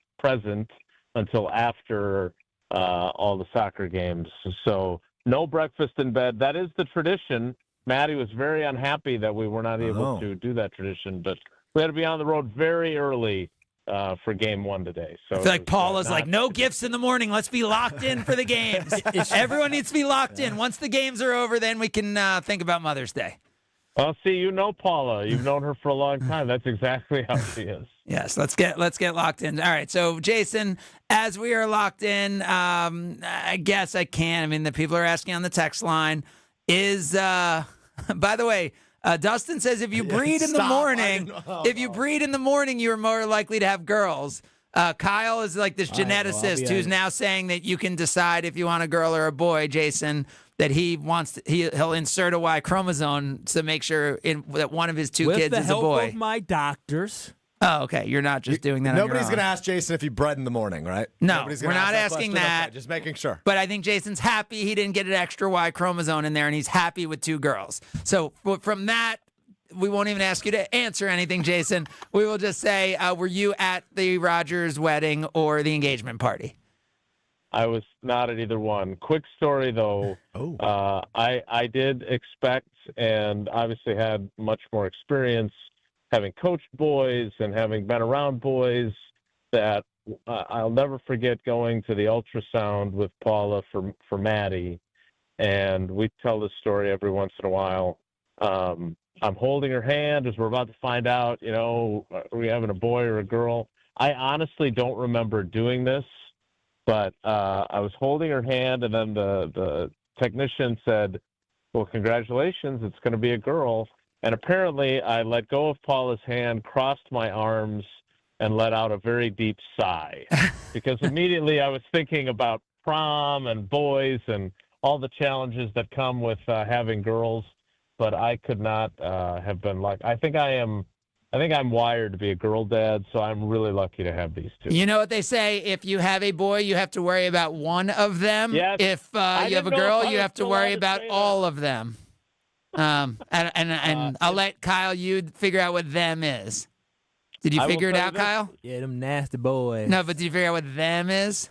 until after all the soccer games. So no breakfast in bed. That is the tradition. Maddie was very unhappy that we were not able to do that tradition, but we had to be on the road very early for game one today. So I feel like Paula's like, no gifts in the morning. Let's be locked in for the games. Everyone needs to be locked in. Once the games are over, then we can think about Mother's Day. Well, see, you know Paula. You've known her for a long time. That's exactly how she is. Yes, let's get locked in. All right, so Jason, as we are locked in, I guess I can. I mean, the people are asking on the text line is. By the way, Dustin says if you breed in the morning, you're more likely to have girls. Kyle is like this geneticist who's now saying that you can decide if you want a girl or a boy, Jason. that he'll insert a Y chromosome to make sure that one of his two With kids the is a help boy. of my doctors. Oh, okay. You're not just doing that on your Nobody's own. going to ask Jason if he bred in the morning, right? No, Nobody's we're gonna not ask asking question. that. Okay, just making sure. But I think Jason's happy he didn't get an extra Y chromosome in there, and he's happy with 2 girls. So from that, we won't even ask you to answer anything, Jason. We will just say, were you at the Rogers wedding or the engagement party? I was not at either one. Quick story, though. I did expect and obviously had much more experience having coached boys and having been around boys that I'll never forget going to the ultrasound with Paula for Maddie. And we tell this story every once in a while. I'm holding her hand as we're about to find out, are we having a boy or a girl? I honestly don't remember doing this, but I was holding her hand, and then the technician said, well, congratulations, it's going to be a girl. And apparently I let go of Paula's hand, crossed my arms, and let out a very deep sigh. Because immediately I was thinking about prom and boys and all the challenges that come with having girls. But I could not have been like, I think I'm wired to be a girl dad, so I'm really lucky to have these 2. You know what they say? If you have a boy, you have to worry about one of them. Yes. If you have a girl, you have to worry about all of them. And I'll let Kyle, you figure out what them is. Did you figure it out, Kyle? Yeah, them nasty boys. No, but did you figure out what them is?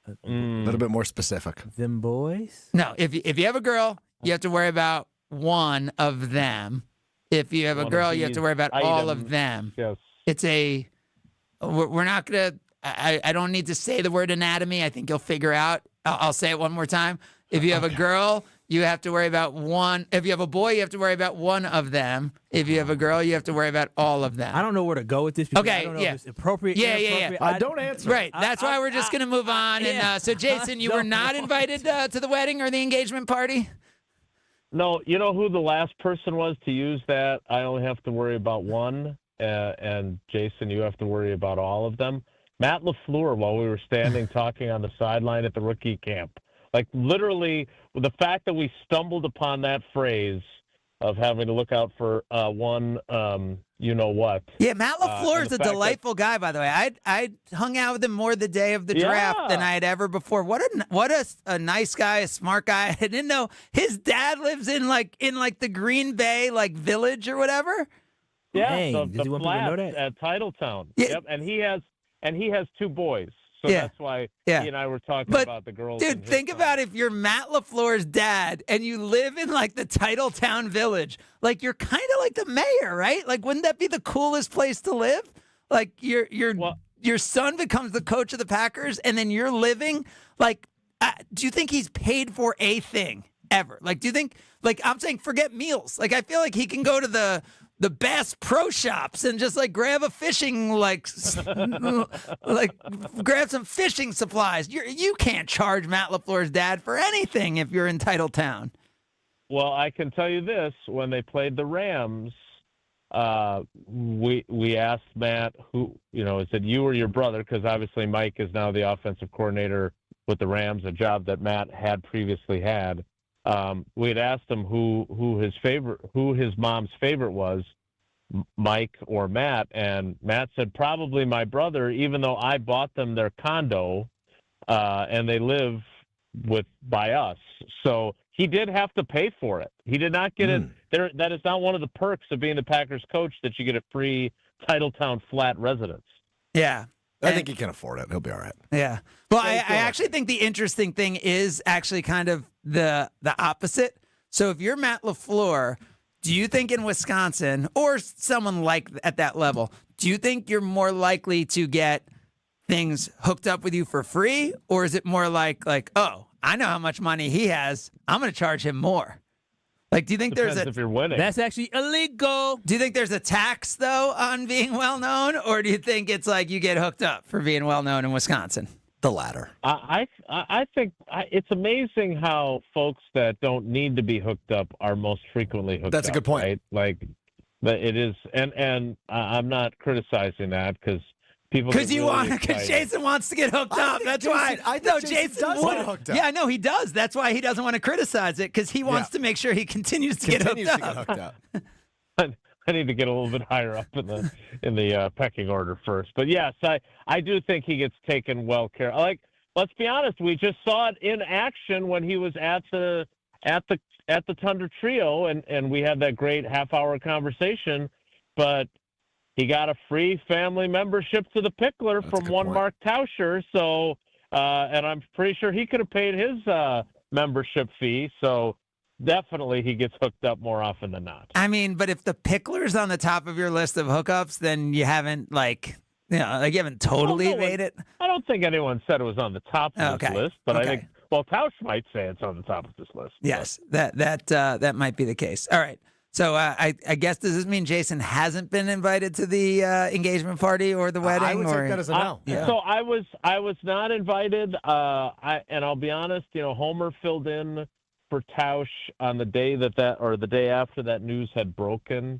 A little bit more specific. Them boys? No, if you have a girl, you have to worry about one of them. If you have a girl, you have to worry about all of them. Yes. It's we're not going to, I don't need to say the word anatomy. I think you'll figure out. I'll say it one more time. If you have a girl, you have to worry about one. If you have a boy, you have to worry about one of them. If you have a girl, you have to worry about all of them. I don't know where to go with this. Because Okay, I don't know yeah. if it's appropriate. Yeah. inappropriate. Don't answer. Right. That's why we're just going to move on. And so, Jason, you were not invited to the wedding or the engagement party? No, you know who the last person was to use that? I only have to worry about one, and Jason, you have to worry about all of them. Matt LaFleur, while we were standing talking on the sideline at the rookie camp. Like, literally, the fact that we stumbled upon that phrase of having to look out for one, you-know-what. Yeah, Matt LaFleur is a delightful guy, by the way. I hung out with him more the day of the draft than I had ever before. What a nice guy, a smart guy. I didn't know his dad lives in the Green Bay village or whatever. Yeah, Dang, the does he want people to know flat that? at Titletown. Yeah. Yep, and he has 2 boys. So that's why he and I were talking about the girls. Dude, think about if you're Matt LaFleur's dad and you live in the Titletown village. You're kind of like the mayor, right? Wouldn't that be the coolest place to live? Your son becomes the coach of the Packers, and then you're living do you think he's paid for a thing ever? Do you think I'm saying forget meals? I feel like he can go to the Bass Pro Shops and just grab a fishing grab some fishing supplies. You can't charge Matt LaFleur's dad for anything if you're in Titletown. Well, I can tell you this: when they played the Rams, we asked Matt, who is it you or your brother? Because obviously Mike is now the offensive coordinator with the Rams, a job that Matt had previously had. We had asked him who his mom's favorite was, Mike or Matt, and Matt said probably my brother, even though I bought them their condo, and they live by us. So he did have to pay for it. He did not get it. That is not one of the perks of being the Packers coach, that you get a free Titletown flat residence. Yeah. I think he can afford it. He'll be all right. Yeah. Well, I actually think the interesting thing is actually kind of the opposite. So if you're Matt LaFleur, do you think in Wisconsin or someone at that level, do you think you're more likely to get things hooked up with you for free? Or is it more like, oh, I know how much money he has, I'm going to charge him more? Do you think Depends if you're winning. That's actually illegal. Do you think there's a tax, though, on being well-known? Or do you think it's you get hooked up for being well-known in Wisconsin? The latter. I think it's amazing how folks that don't need to be hooked up are most frequently hooked up. That's a good point. Right? It is, and I'm not criticizing that, because people Because excited. Jason wants to get hooked up. That's why. I think Jason does would. get hooked up. Yeah, I know he does. That's why he doesn't want to criticize it because he wants to make sure he continues to get hooked up. I need to get a little bit higher up in the pecking order first. But yes, I do think he gets taken well care. Like, let's be honest, we just saw it in action when he was at the Tundra Trio, and we had that great half-hour conversation. But he got a free family membership to the Pickler from one point. Mark Tauscher. So, and I'm pretty sure he could have paid his membership fee. So. Definitely he gets hooked up more often than not. I mean, but if the Pickler's on the top of your list of hookups, then you haven't you haven't totally made it. I don't think anyone said it was on the top of this list, but I think Tausch might say it's on the top of this list. Yes, that might be the case. All right. So I guess does this mean Jason hasn't been invited to the engagement party or the wedding? I would take that as a no. So I was not invited. And I'll be honest, Homer filled in for Tausch on the day or the day after that news had broken.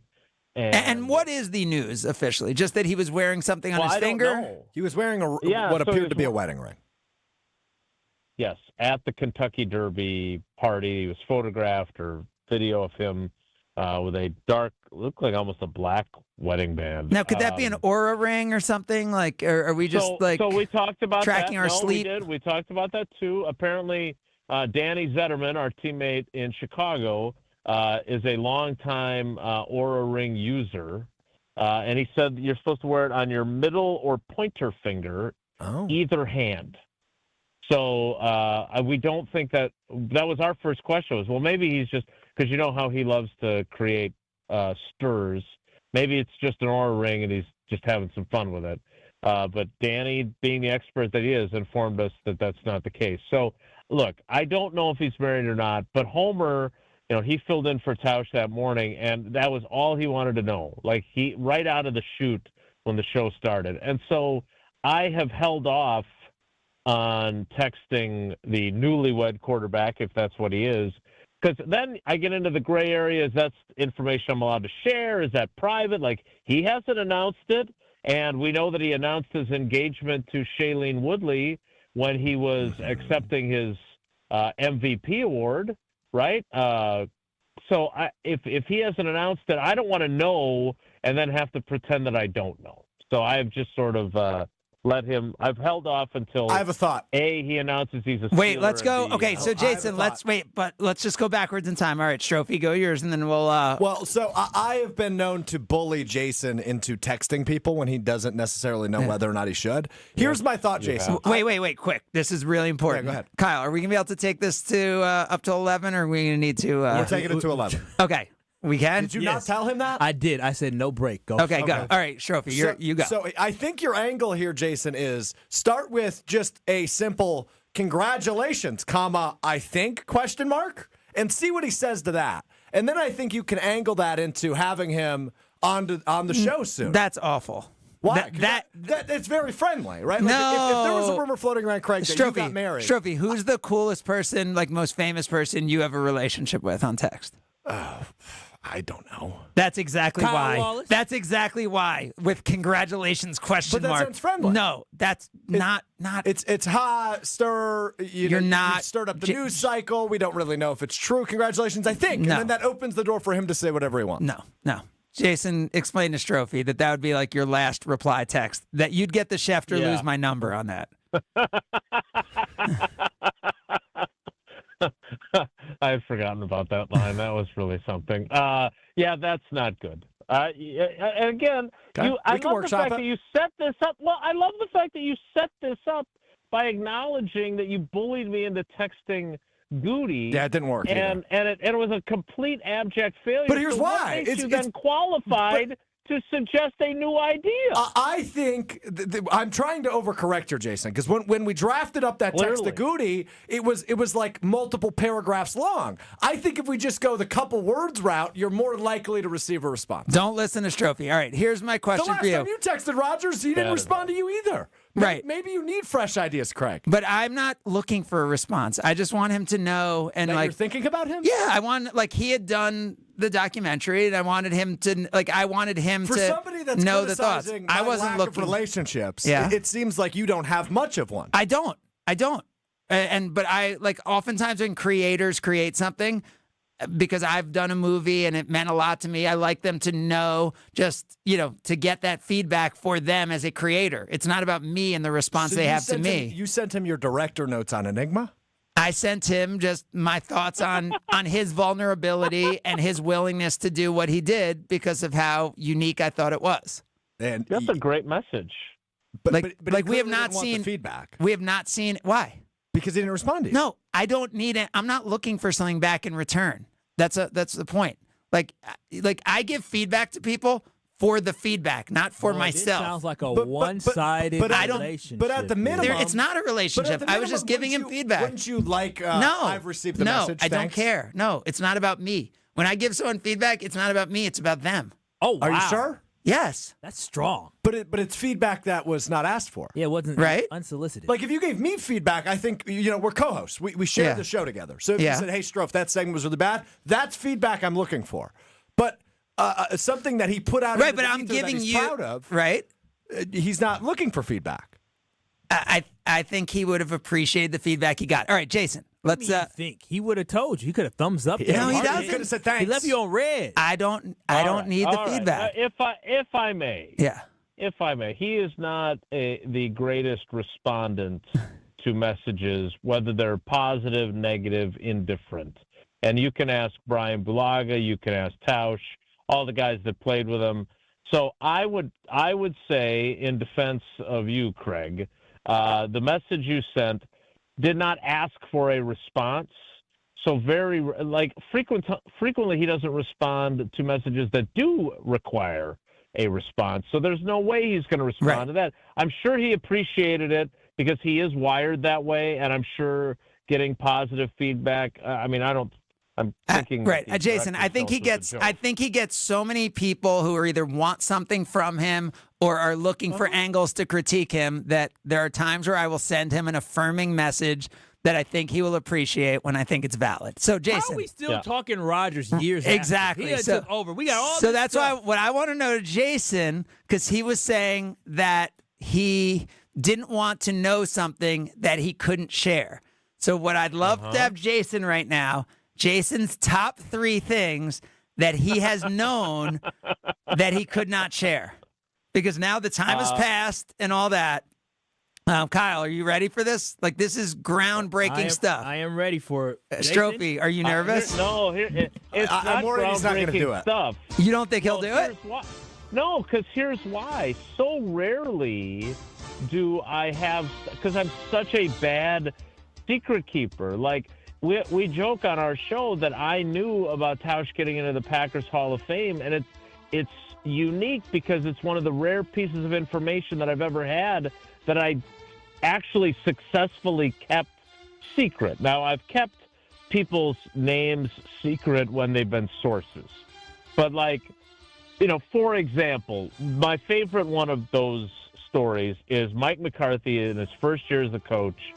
And what is the news officially? Just that he was wearing something on his finger? Don't know. He was wearing what appeared to be a wedding ring. Yes, at the Kentucky Derby party. He was photographed or video of him with a dark, looked like almost a black wedding band. Now, could that be an aura ring or something? Like, or are we just so we talked about tracking our sleep? We did. We talked about that too. Apparently, Danny Zetterman, our teammate in Chicago, is a longtime Oura Ring user, and he said you're supposed to wear it on your middle or pointer finger, either hand. So we don't think that was our first question. Was, well, maybe he's just because you know how he loves to create stirs. Maybe it's just an Oura Ring and he's just having some fun with it. But Danny, being the expert that he is, informed us that that's not the case. So. Look, I don't know if he's married or not, but Homer, he filled in for Tausch that morning, and that was all he wanted to know. Like, he right out of the chute when the show started. And so I have held off on texting the newlywed quarterback, if that's what he is, because then I get into the gray area. Is that information I'm allowed to share? Is that private? Like, he hasn't announced it, and we know that he announced his engagement to Shailene Woodley when he was accepting his MVP award, right? So if he hasn't announced it, I don't want to know and then have to pretend that I don't know. So I've just sort of let him. I've held off until I have a thought. He announces he's a Wait, Steeler let's go. and Okay, so Jason, let's just go backwards in time. All right, Stroufy, go yours, and then we'll. Well, so I have been known to bully Jason into texting people when he doesn't necessarily know whether or not he should. Here's my thought, Jason. Wait, quick. This is really important. Yeah, go ahead. Kyle, are we gonna be able to take this to up to 11, or are we gonna need to? We're taking it to 11. Okay. We can? Did you not tell him that? I did. I said no break. Go. Okay, go. All right, Stroufy, you go. So I think your angle here, Jason, is start with just a simple congratulations, comma, I think, question mark, and see what he says to that. And then I think you can angle that into having him on the show soon. That's awful. Why? That it's very friendly, right? Like No. if there was a rumor floating around, Craig, that you got married. Stroufy, who's the coolest person, like most famous person you have a relationship with on text? I don't know. That's exactly Kyle why. Wallace? That's exactly why. With congratulations question But that mark. sounds friendly. No, that's not. It's hot, stir. You're not- You've stirred up the news cycle. We don't really know if it's true. Congratulations, I think. No. And then that opens the door for him to say whatever he wants. No. Jason, explain to Stroufy that would be like your last reply text. That you'd get the Schefter lose my number on that. I had forgotten about that line. That was really something. Yeah, that's not good. And again, Okay. I We can love the workshop fact it. that you set this up. Well, I love the fact that you set this up by acknowledging that you bullied me into texting Goody. Yeah, it didn't work. And it was a complete abject failure. But here's So what why. makes you then qualified to suggest a new idea. I think I'm trying to overcorrect here, Jason, because when we drafted up that text to Goody, it was like multiple paragraphs long. I think if we just go the couple words route, you're more likely to receive a response. Don't listen to Stroufy. All right, here's my question The last for you. time you texted Rogers, he didn't respond to you either. Right. Maybe you need fresh ideas, Craig. But I'm not looking for a response. I just want him to know and That like you're thinking about him? Yeah, I want he had done the documentary, and I wanted him to For somebody that's know the thoughts. criticizing I my wasn't lack looking of relationships. Yeah. It seems like you don't have much of one. I don't. But I oftentimes when creators create something, because I've done a movie and it meant a lot to me, I like them to know to get that feedback for them as a creator. It's not about me and the response they have to me. You sent him your director notes on Enigma? I sent him just my thoughts on his vulnerability and his willingness to do what he did because of how unique I thought it was. And that's a great message. But we have not seen feedback. We have not seen why? Because he didn't respond to you. No, I don't need it. I'm not looking for something back in return. That's the point. Like I give feedback to people for the feedback, not for myself. This sounds like a one-sided relationship. But at the minimum, it's not a relationship. I was just giving him feedback. Wouldn't you like? I've received the message. I don't care. No, it's not about me. When I give someone feedback, it's not about me. It's about them. Oh, wow. Are you sure? Yes. That's strong. But it's feedback that was not asked for. Yeah, it wasn't right? Unsolicited. Like if you gave me feedback, I think we're co-hosts. We shared the show together. So if you said, "Hey, Strouf, that segment was really bad," that's feedback I'm looking for. But something that he put out, right? But I'm giving that he's you proud of, right? He's not looking for feedback. I think he would have appreciated the feedback he got. All right, Jason. Let's think he would have told you. He could have thumbs up. No, he doesn't. He could have said thanks. He left you on red. I don't need the feedback. If I may. Yeah. If I may, he is not the greatest respondent to messages, whether they're positive, negative, indifferent. And you can ask Brian Bulaga, you can ask Tausch, all the guys that played with him. So I would say, in defense of you, Craig, the message you sent did not ask for a response. So frequently he doesn't respond to messages that do require a response. So there's no way he's going to respond to that. I'm sure he appreciated it because he is wired that way, and I'm sure getting positive feedback. I'm thinking Jason, I think he gets so many people who are either want something from him or are looking for angles to critique him that there are times where I will send him an affirming message that I think he will appreciate when I think it's valid. So, Jason, how are we still talking Rodgers years exactly? After? He took over. We got all. So this that's stuff. why what I want to know to Jason, because he was saying that he didn't want to know something that he couldn't share. So what I'd love to have Jason right now, Jason's top 3 things that he has known that he could not share, because now the time has passed and all that. Kyle, are you ready for this? Like, this is groundbreaking stuff. I am ready for it. Stroufy, are you nervous? It's I'm worried he's not going to do it. Stuff. You don't think he'll do it? No, because here's why. So rarely do I have, because I'm such a bad secret keeper. Like, we joke on our show that I knew about Tausch getting into the Packers Hall of Fame, and it's unique because it's one of the rare pieces of information that I've ever had that I actually successfully kept secret. Now, I've kept people's names secret when they've been sources. But, for example, my favorite one of those stories is Mike McCarthy in his first year as a coach.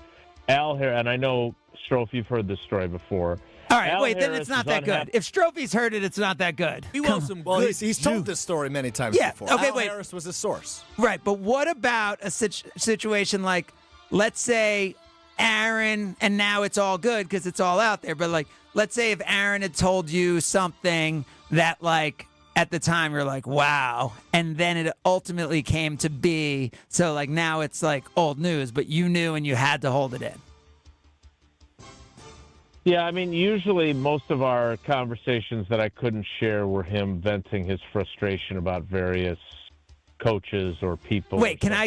Al Harris, and I know, Strouf, you've heard this story before. All right, then it's not that good. If Stroufy's heard it, it's not that good. We want some Well, good he's told this story many times before. Okay, Al wait. Harris was a source. Right, but what about a situation like, let's say Aaron, and now it's all good because it's all out there, but let's say if Aaron had told you something that at the time you're like, wow, and then it ultimately came to be, so now it's old news, but you knew and you had to hold it in. Yeah, usually most of our conversations that I couldn't share were him venting his frustration about various coaches or people. Wait, can I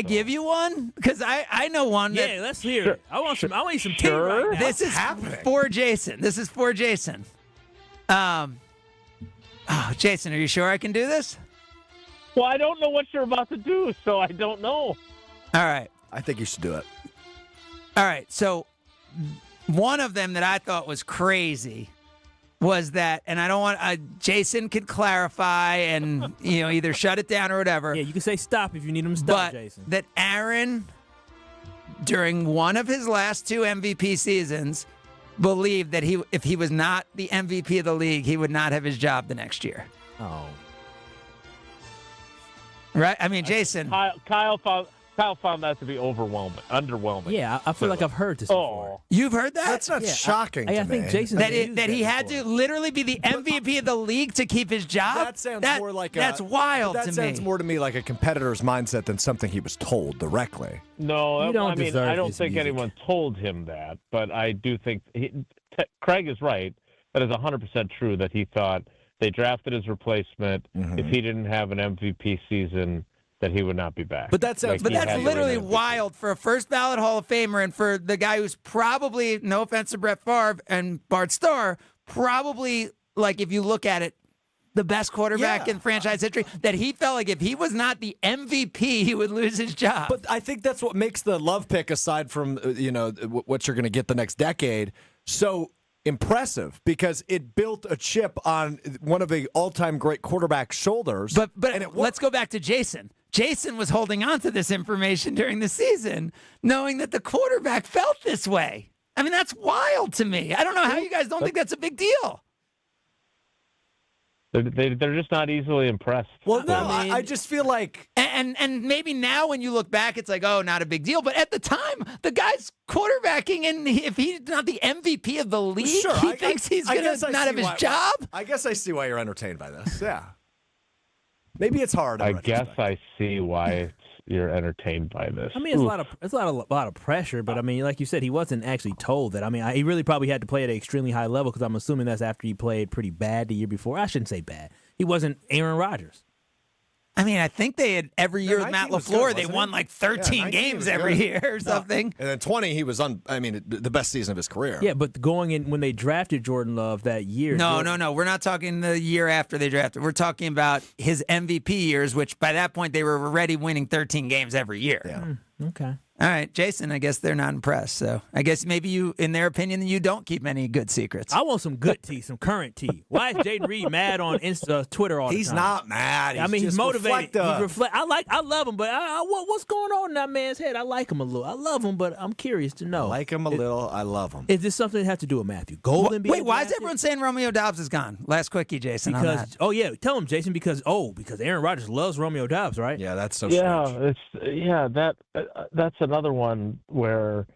give you one? Because I know one. Yeah, let's hear it. I want some tea right now. This is for Jason. Jason, are you sure I can do this? Well, I don't know what you're about to do, so I don't know. All right. I think you should do it. All right. So one of them that I thought was crazy was that, and I don't want Jason could clarify and either shut it down or whatever. Yeah, you can say stop if you need him to stop, Jason. That Aaron, during one of his last 2 MVP seasons, believed that if he was not the MVP of the league, he would not have his job the next year. Oh. Right? I mean, Jason. Kyle found that to be underwhelming. Yeah, I feel like I've heard this before. You've heard that? That's not shocking to me. I think Jason that he had to literally be the MVP of the league to keep his job. That sounds more like that's wild to me. That sounds more to me like a competitor's mindset than something he was told directly. No, I don't think anyone told him that, but I do think Craig is right. That is 100% true that he thought they drafted his replacement. If he didn't have an MVP season, that he would not be back. But that sounds, but that's literally wild for a first ballot Hall of Famer and for the guy who's probably, no offense to Brett Favre and Bart Starr, probably, like if you look at it, the best quarterback in franchise history, that he felt like if he was not the MVP, he would lose his job. But I think that's what makes the love pick, aside from what you're going to get the next decade, so impressive, because it built a chip on one of the all-time great quarterbacks' shoulders. But let's go back to Jason. Jason was holding on to this information during the season, knowing that the quarterback felt this way. I mean, that's wild to me. I don't know how you guys don't think that's a big deal. They're just not easily impressed. Well, no, I just feel like... And maybe now when you look back, it's like, oh, not a big deal. But at the time, the guy's quarterbacking, and if he's not the MVP of the league, he thinks he's going to not have his job? I guess I see why you're entertained by this, yeah. Maybe it's hard. I guess I see why you're entertained by this. I mean, it's a lot of pressure, but I mean, like you said, he wasn't actually told that. I mean, he really probably had to play at an extremely high level, because I'm assuming that's after he played pretty bad the year before. I shouldn't say bad. He wasn't Aaron Rodgers. I mean, I think they had every year with Matt LaFleur, they won like 13 games every year or something. And then 20, he was the best season of his career. Yeah, but going in when they drafted Jordan Love that year. No. We're not talking the year after they drafted. We're talking about his MVP years, which by that point they were already winning 13 games every year. Yeah. Okay. All right, Jason, I guess they're not impressed. So I guess maybe you, in their opinion, you don't keep many good secrets. I want some good tea, some current tea. Why is Jaden Reed mad on Twitter all the time? He's not mad. He's motivated. I love him, but what's going on in that man's head? I like him a little. I love him, but I'm curious to know. I like him a little. I love him. Is this something that has to do with Matthew Golden? Wait, why is everyone saying Romeo Doubs is gone? Last quickie, Jason. Because tell him, Jason. Because Aaron Rodgers loves Romeo Doubs, right? Yeah, that's so strange. That's another one where,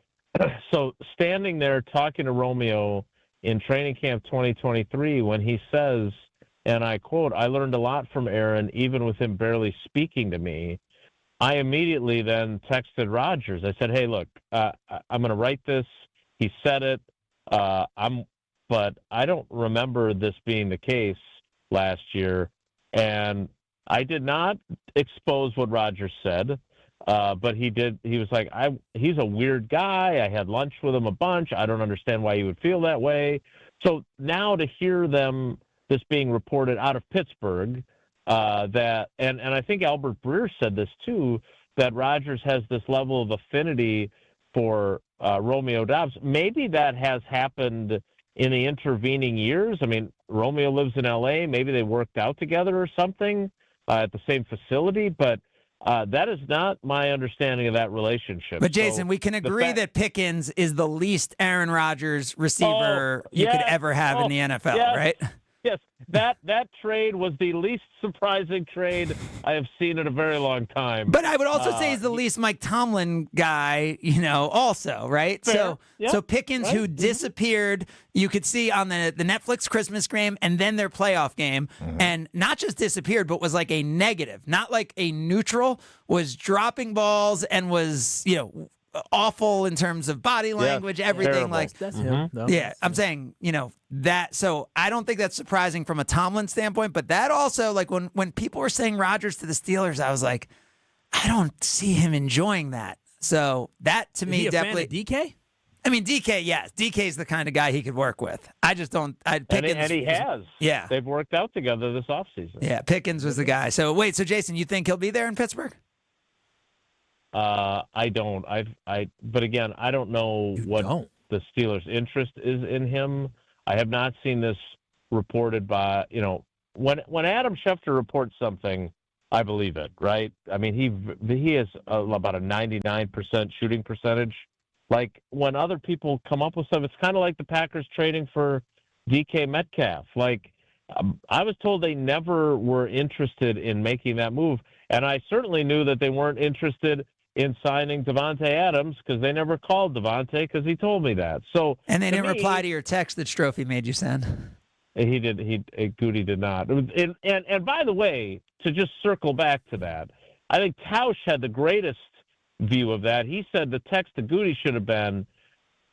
so standing there talking to Romeo in training camp 2023, when he says, and I quote, "I learned a lot from Aaron, even with him barely speaking to me," I immediately then texted Rodgers. I said, "Hey, look, I'm going to write this." He said it. But I don't remember this being the case last year, and I did not expose what Rodgers said. But he did. He was like, he's a weird guy. I had lunch with him a bunch. I don't understand why he would feel that way. So now to hear this being reported out of Pittsburgh, and I think Albert Breer said this too, that Rodgers has this level of affinity for Romeo Doubs. Maybe that has happened in the intervening years. I mean, Romeo lives in L.A. Maybe they worked out together or something at the same facility, but that is not my understanding of that relationship. But Jason, we can agree that Pickens is the least Aaron Rodgers receiver you could ever have in the NFL, right? Yes, that trade was the least surprising trade I have seen in a very long time. But I would also say he's the least Mike Tomlin guy, also, right? Fair. So Pickens, right? who disappeared, you could see on the Netflix Christmas game and then their playoff game, and not just disappeared, but was like a negative, not like a neutral, was dropping balls and was, awful in terms of body language, everything. Terrible. Like That's him. No, yeah, I'm saying, that. So I don't think that's surprising from a Tomlin standpoint, but that also, like when people were saying Rodgers to the Steelers, I was like, I don't see him enjoying that. So that to me definitely. DK? I mean, DK, yes. DK's the kind of guy he could work with. I just don't. Pickens, and he has. Yeah. They've worked out together this offseason. Yeah, Pickens was the guy. So wait, Jason, you think he'll be there in Pittsburgh? I don't. But again, I don't know the Steelers' interest is in him. I have not seen this reported by, when Adam Schefter reports something, I believe it, right? I mean, he has about a 99% shooting percentage Like when other people come up with stuff, it's kind of like the Packers trading for DK Metcalf. Like I was told they never were interested in making that move. And I certainly knew that they weren't interested in signing Davante Adams because they never called Davante because he told me that. So and they didn't reply to your text that Strouf made you send. He did. Goody did not. And by the way, to just circle back to that, I think Tausch had the greatest view of that. He said the text to Goody should have been,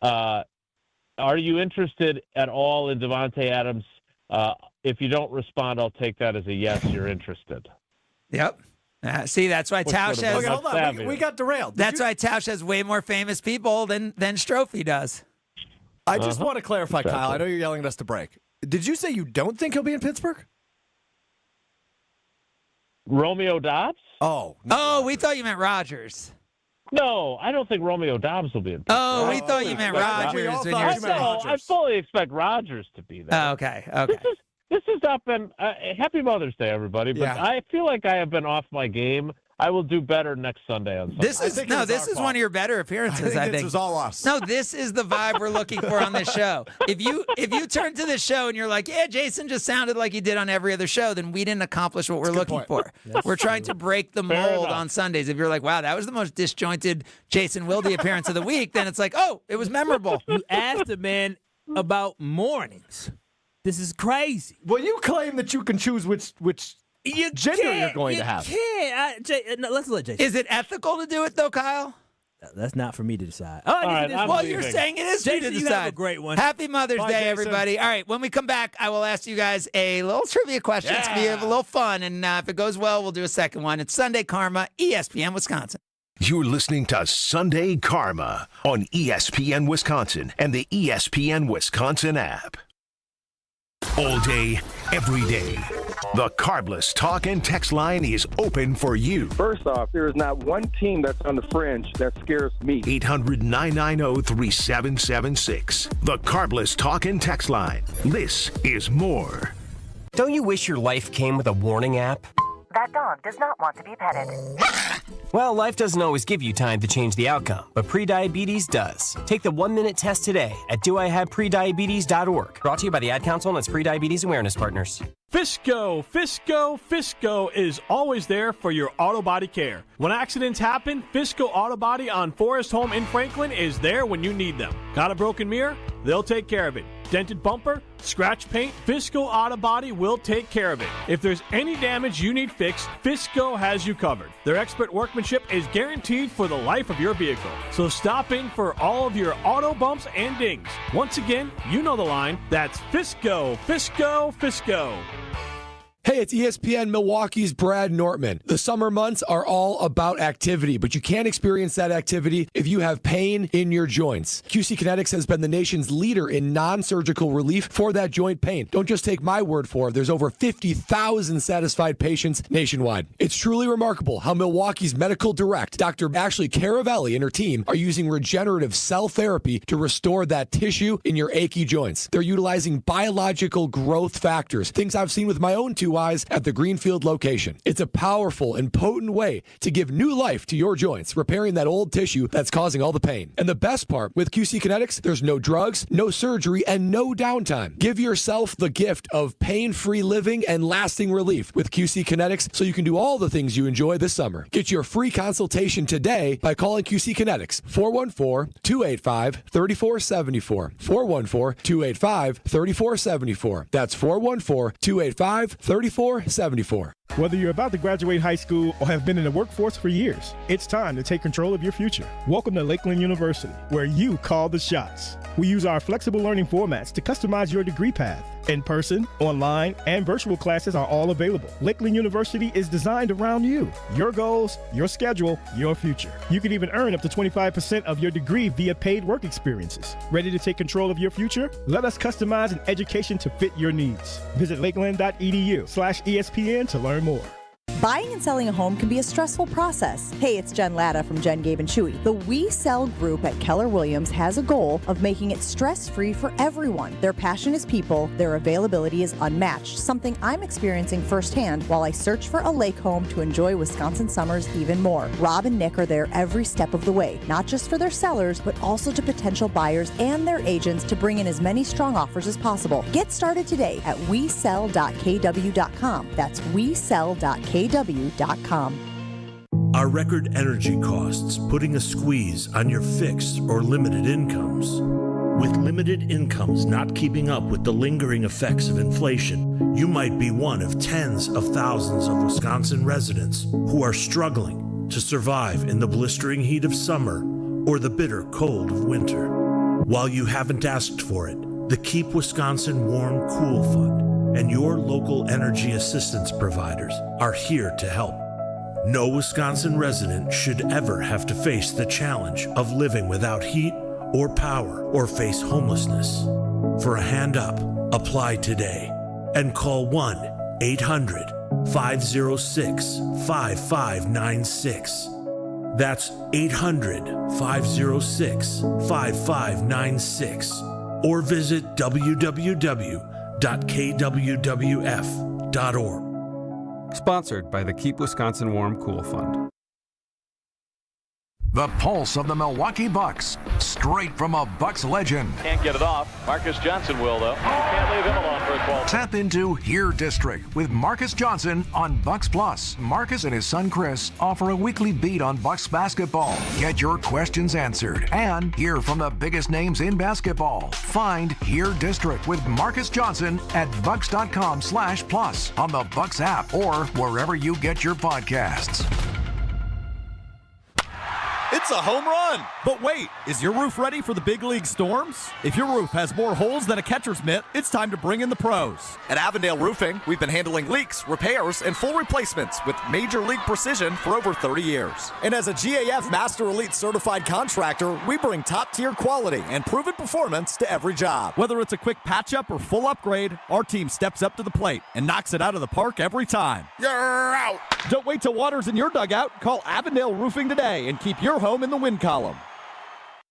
"Are you interested at all in Davante Adams? If you don't respond, I'll take that as a yes. You're interested." Yep. See, that's why Tausch has. Okay, hold on. We got derailed. That's why Tausch has way more famous people than Strouf does. I just want to clarify, Kyle. I know you're yelling at us to break. Did you say you don't think he'll be in Pittsburgh? Romeo Doubs? Oh, we thought you meant Rodgers. No, I don't think Romeo Doubs will be in Pittsburgh. Oh, we thought you meant Rodgers. I fully expect Rodgers to be there. Oh, okay. This has not been Happy Mother's Day, everybody. But I feel like I have been off my game. I will do better next Sunday on Sunday. This is one of your better appearances. I think this is all us. No, this is the vibe we're looking for on this show. If you turn to this show and you're like, yeah, Jason just sounded like he did on every other show, then we didn't accomplish what we're looking for. We're trying to break the mold on Sundays. If you're like, wow, that was the most disjointed Jason Wilde appearance of the week, then it's like, oh, it was memorable. You asked a man about mornings. This is crazy. Well, you claim that you can choose which gender you're going to have. Let's let Jason. Is it ethical to do it though, Kyle? That's not for me to decide. You're saying it is for you to decide. You have a great one. Happy Mother's Bye, Day, Jason. everybody. All right, when we come back, I will ask you guys a little trivia question. It's going to be a little fun, and if it goes well, we'll do a second one. It's Sunday Karma, ESPN Wisconsin. You're listening to Sunday Karma on ESPN Wisconsin and the ESPN Wisconsin app. All day, every day, the Carbless talk and text line is open for you. First off, there is not one team that's on the fringe that scares me. 800-990-3776. The Carbless talk and text line. This is more. Don't you wish your life came with a warning app? That dog does not want to be petted. Well, life doesn't always give you time to change the outcome, but prediabetes does. Take the 1-minute test today at doihaveprediabetes.org. Brought to you by the Ad Council and its prediabetes awareness partners. Fisco is always there for your auto body care. When accidents happen, Fisco Auto Body on Forest Home in Franklin is there when you need them. Got a broken mirror? They'll take care of it. Dented bumper? Scratch paint? Fisco Auto Body will take care of it. If there's any damage you need fixed, Fisco has you covered. Their expert workmanship is guaranteed for the life of your vehicle. So stop in for all of your auto bumps and dings. Once again, you know the line. That's Fisco. Hey, it's ESPN Milwaukee's Brad Nortman. The summer months are all about activity, but you can't experience that activity if you have pain in your joints. QC Kinetics has been the nation's leader in non-surgical relief for that joint pain. Don't just take my word for it. There's over 50,000 satisfied patients nationwide. It's truly remarkable how Milwaukee's medical direct, Dr. Ashley Caravelli and her team are using regenerative cell therapy to restore that tissue in your achy joints. They're utilizing biological growth factors, things I've seen with my own two eyes at the Greenfield location. It's a powerful and potent way to give new life to your joints, repairing that old tissue that's causing all the pain. And the best part, with QC Kinetics, there's no drugs, no surgery, and no downtime. Give yourself the gift of pain-free living and lasting relief with QC Kinetics so you can do all the things you enjoy this summer. Get your free consultation today by calling QC Kinetics, 414-285-3474. 414-285-3474. That's 414-285-3474. Whether you're about to graduate high school or have been in the workforce for years, it's time to take control of your future. Welcome to Lakeland University, where you call the shots. We use our flexible learning formats to customize your degree path. In-person, online, and virtual classes are all available. Lakeland University is designed around you, your goals, your schedule, your future. You can even earn up to 25% of your degree via paid work experiences. Ready to take control of your future? Let us customize an education to fit your needs. Visit lakeland.edu/ESPN to learn more. Buying and selling a home can be a stressful process. Hey, it's Jen Latta from Jen, Gabe, and Chewy. The We Sell group at Keller Williams has a goal of making it stress-free for everyone. Their passion is people, their availability is unmatched, something I'm experiencing firsthand while I search for a lake home to enjoy Wisconsin summers even more. Rob and Nick are there every step of the way, not just for their sellers, but also to potential buyers and their agents to bring in as many strong offers as possible. Get started today at wesell.kw.com. That's wesell.kw.com. Are record energy costs putting a squeeze on your fixed or limited incomes? With limited incomes not keeping up with the lingering effects of inflation, you might be one of tens of thousands of Wisconsin residents who are struggling to survive in the blistering heat of summer or the bitter cold of winter. While you haven't asked for it, the Keep Wisconsin Warm Cool Fund and your local energy assistance providers are here to help. No Wisconsin resident should ever have to face the challenge of living without heat or power or face homelessness. For a hand up, apply today and call 1-800-506-5596. That's 800-506-5596. Or visit www.kwwf.org. Sponsored by the Keep Wisconsin Warm Cool Fund. The pulse of the Milwaukee Bucks, straight from a Bucks legend. Can't get it off. Marcus Johnson will, though. Can't leave him alone for a 12. Tap into Here District with Marcus Johnson on Bucks Plus. Marcus and his son Chris offer a weekly beat on Bucks basketball. Get your questions answered and hear from the biggest names in basketball. Find Here District with Marcus Johnson at bucks.com/plus on the Bucks app or wherever you get your podcasts. It's a home run! But wait, is your roof ready for the big league storms? If your roof has more holes than a catcher's mitt, it's time to bring in the pros. At Avondale Roofing, we've been handling leaks, repairs, and full replacements with major league precision for over 30 years. And as a GAF Master Elite certified contractor, we bring top-tier quality and proven performance to every job. Whether it's a quick patch-up or full upgrade, our team steps up to the plate and knocks it out of the park every time. You're out! Don't wait till water's in your dugout. Call Avondale Roofing today and keep your home in the win column.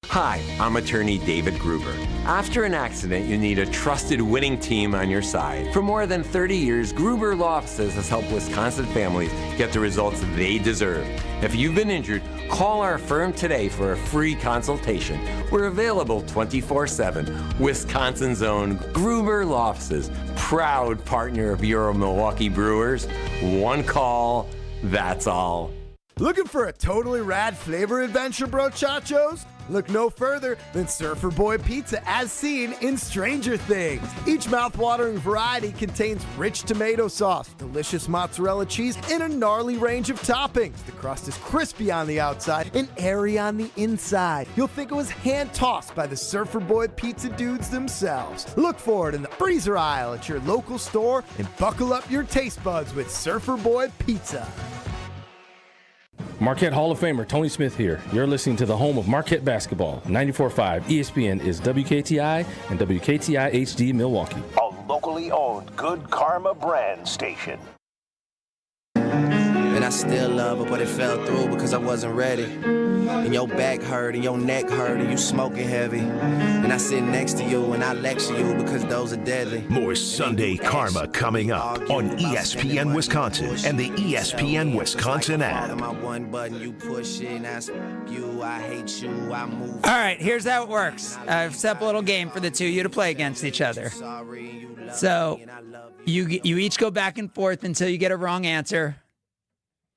Hi, I'm attorney David Gruber. After an accident, you need a trusted winning team on your side. For more than 30 years, Gruber Law Offices has helped Wisconsin families get the results they deserve. If you've been injured, call our firm today for a free consultation. We're available 24/7. Wisconsin's own Gruber Law Offices, proud partner of your Milwaukee Brewers. One call, that's all. Looking for a totally rad flavor adventure, brochachos? Look no further than Surfer Boy Pizza as seen in Stranger Things. Each mouth-watering variety contains rich tomato sauce, delicious mozzarella cheese, and a gnarly range of toppings. The crust is crispy on the outside and airy on the inside. You'll think it was hand-tossed by the Surfer Boy Pizza dudes themselves. Look for it in the freezer aisle at your local store and buckle up your taste buds with Surfer Boy Pizza. Marquette Hall of Famer Tony Smith here. You're listening to the home of Marquette basketball. 94.5 ESPN is WKTI and WKTI HD Milwaukee. A locally owned Good Karma brand station. And I still love her, but it fell through because I wasn't ready. And your back hurt and your neck hurt and you smoking heavy. And I sit next to you and I lecture you because those are deadly. More Sunday Karma coming up on ESPN Wisconsin and the ESPN Wisconsin app. All right, here's how it works. I've set up a little game for the two of you to play against each other. So you each go back and forth until you get a wrong answer.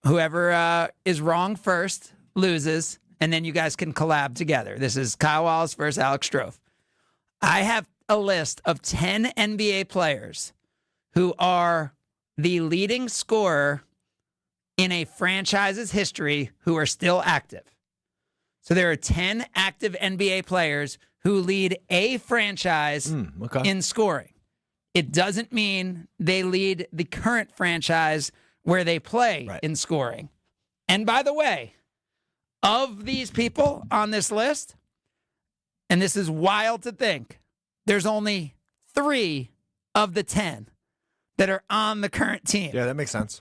Whoever is wrong first loses, and then you guys can collab together. This is Kyle Wallace versus Alex Strouf. I have a list of 10 NBA players who are the leading scorer in a franchise's history who are still active. So there are 10 active NBA players who lead a franchise in scoring. It doesn't mean they lead the current franchise where they play in scoring. And by the way, of these people on this list, and this is wild to think, there's only 3 of the 10 that are on the current team. Yeah, that makes sense.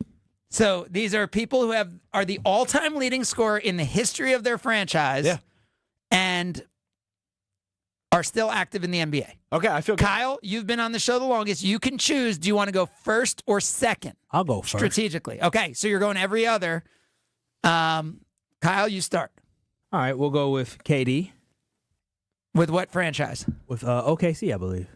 So these are people who are the all-time leading scorer in the history of their franchise and are still active in the NBA. Okay, I feel good. Kyle, you've been on the show the longest. You can choose. Do you want to go first or second? I'll go first. Strategically. Okay, so you're going every other. Kyle, you start. All right, we'll go with KD. With what franchise? With OKC, I believe.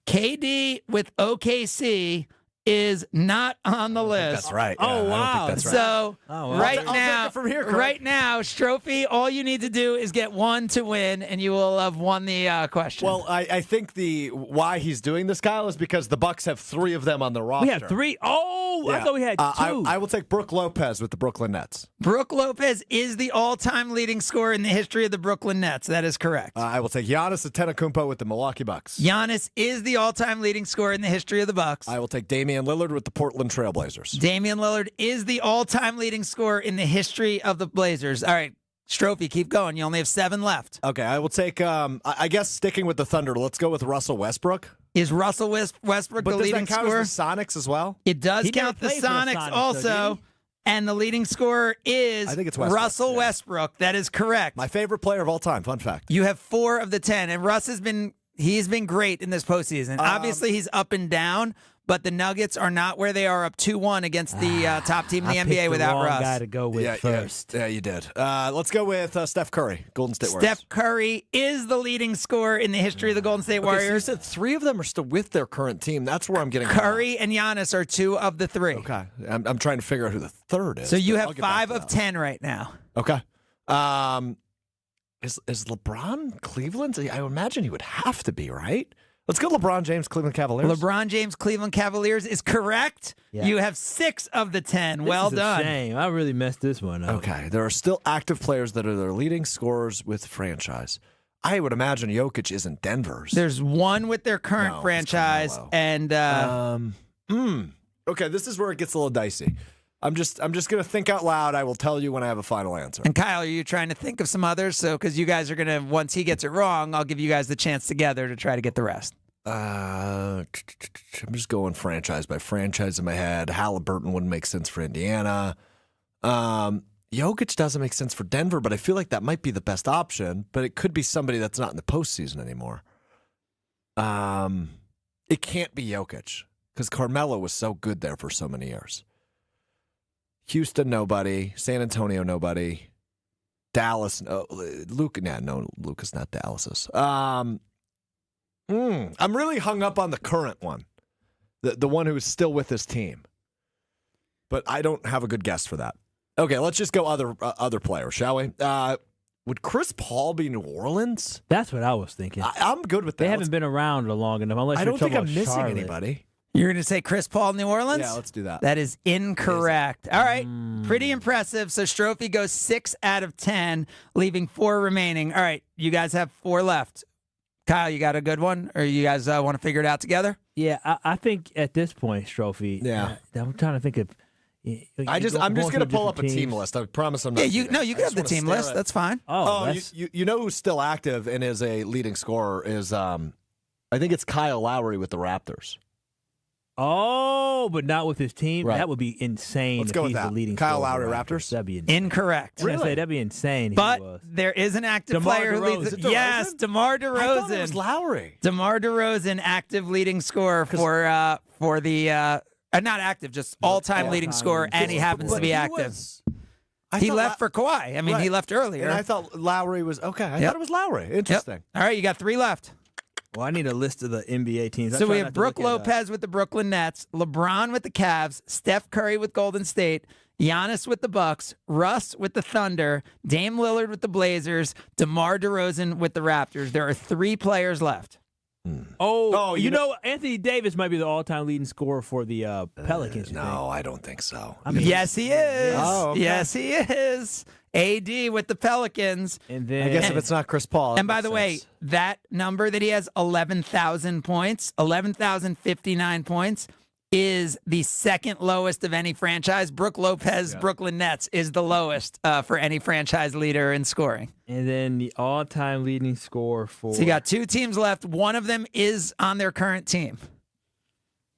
KD with OKC is not on the list. That's right. Oh, Yeah, wow. I don't think that's right. So right I'll now, take it from here, Craig. right now, Stroufy, all you need to do is get one to win, and you will have won the question. Well, I think why he's doing this, Kyle, is because the Bucks have 3 of them on the roster. We have 3? Oh, I thought we had 2. I will take Brook Lopez with the Brooklyn Nets. Brook Lopez is the all-time leading scorer in the history of the Brooklyn Nets. That is correct. I will take Giannis Antetokounmpo with the Milwaukee Bucks. Giannis is the all-time leading scorer in the history of the Bucks. I will take Damian Lillard with the Portland Trailblazers. Damian Lillard is the all-time leading scorer in the history of the Blazers. All right, Stroufy, keep going. You only have 7 left. Okay, I will take, I guess sticking with the Thunder, let's go with Russell Westbrook. Is Russell Westbrook the leading does that count scorer? as the Sonics as well? It does He count the never played for the Sonics Sonics, also. though, did And the leading scorer is I think it's Westbrook, Russell Westbrook. That is correct. My favorite player of all time, fun fact. You have 4 of the 10, and Russ has been great in this postseason. Obviously, he's up and down, but the Nuggets are not where they are up 2-1 against the top team in the NBA without wrong Russ. guy to go with first. Yeah, you did. Let's go with Steph Curry, Golden State Warriors. Steph Curry is the leading scorer in the history of the Golden State Okay, so you Warriors. said 3 of them are still with their current team. That's where I'm getting Curry and Giannis are 2 of the 3. Okay, I'm trying to figure out who the third is. So you but I'll have get back 5 to of that. 10 right now. Okay. Is LeBron Cleveland? I imagine he would have to be, right? Let's go LeBron James, Cleveland Cavaliers. LeBron James, Cleveland Cavaliers is correct. Yeah. You have 6 of the 10. This Well is done. A shame. I really messed this one up. Okay, there are still active players that are their leading scorers with franchise. I would imagine Jokic isn't Denver's. There's 1 with their current No, franchise, it's and Okay, this is where it gets a little dicey. I'm just gonna think out loud. I will tell you when I have a final answer. and Kyle, are you trying to think of some others? So, because you guys are gonna, once he gets it wrong, I'll give you guys the chance together to try to get the rest. I'm just going franchise by franchise in my head. Halliburton wouldn't make sense for Indiana. Jokic doesn't make sense for Denver, but I feel like that might be the best option. But it could be somebody that's not in the postseason anymore. It can't be Jokic because Carmelo was so good there for so many years. Houston, nobody. San Antonio, nobody. Dallas, no. Luka, no, Luka's not Dallas's. I'm really hung up on the current one, the one who is still with his team. But I don't have a good guess for that. Okay, let's just go other players, shall we? Would Chris Paul be New Orleans? That's what I was thinking. I'm good with that. They haven't been around long enough. Unless I you're don't think talking I'm about missing Charlotte. anybody. You're going to say Chris Paul, New Orleans? Yeah, let's do that. That is incorrect. All right, pretty impressive. So Stroufy goes 6 out of 10, leaving 4 remaining. All right, you guys have 4 left. Kyle, you got a good one? Or you guys want to figure it out together? Yeah, I think at this point, Stroufy. Yeah. I'm trying to think of. I'm just going to pull up a team list. I promise I'm not. Yeah, you can have the team list. That's fine. You know who's still active and is a leading scorer is I think it's Kyle Lowry with the Raptors. Oh, but not with his team. Right. That would be insane. Let's if go with he's that. The leading Kyle scorer Lowry, of the Raptors? That'd be Incorrect. I was gonna say, that'd be insane. If But he was. there is an active DeMar player who leads. DeRozan. Yes, DeMar DeRozan. I thought it was Lowry. DeMar DeRozan, active leading scorer for the not active, just all-time leading scorer, and he happens to be active. He left for Kawhi. I mean, he left earlier. And I thought Lowry was okay. I thought it was Lowry. Interesting. Yep. All right, you got 3 left. Well, I need a list of the NBA teams. So we have Brook Lopez with the Brooklyn Nets, LeBron with the Cavs, Steph Curry with Golden State, Giannis with the Bucks, Russ with the Thunder, Dame Lillard with the Blazers, DeMar DeRozan with the Raptors. There are 3 players left. Oh, you know, Anthony Davis might be the all-time leading scorer for the Pelicans. No, I don't think so. Yes, he is. Oh, okay. Yes, he is. AD with the Pelicans. And then I guess if it's not Chris Paul. And by the way, that number that he has, 11,000 points, 11,059 points, is the second lowest of any franchise. Brook Lopez, Brooklyn Nets, is the lowest for any franchise leader in scoring. And then the all-time leading scorer for. So you got 2 teams left. One of them is on their current team.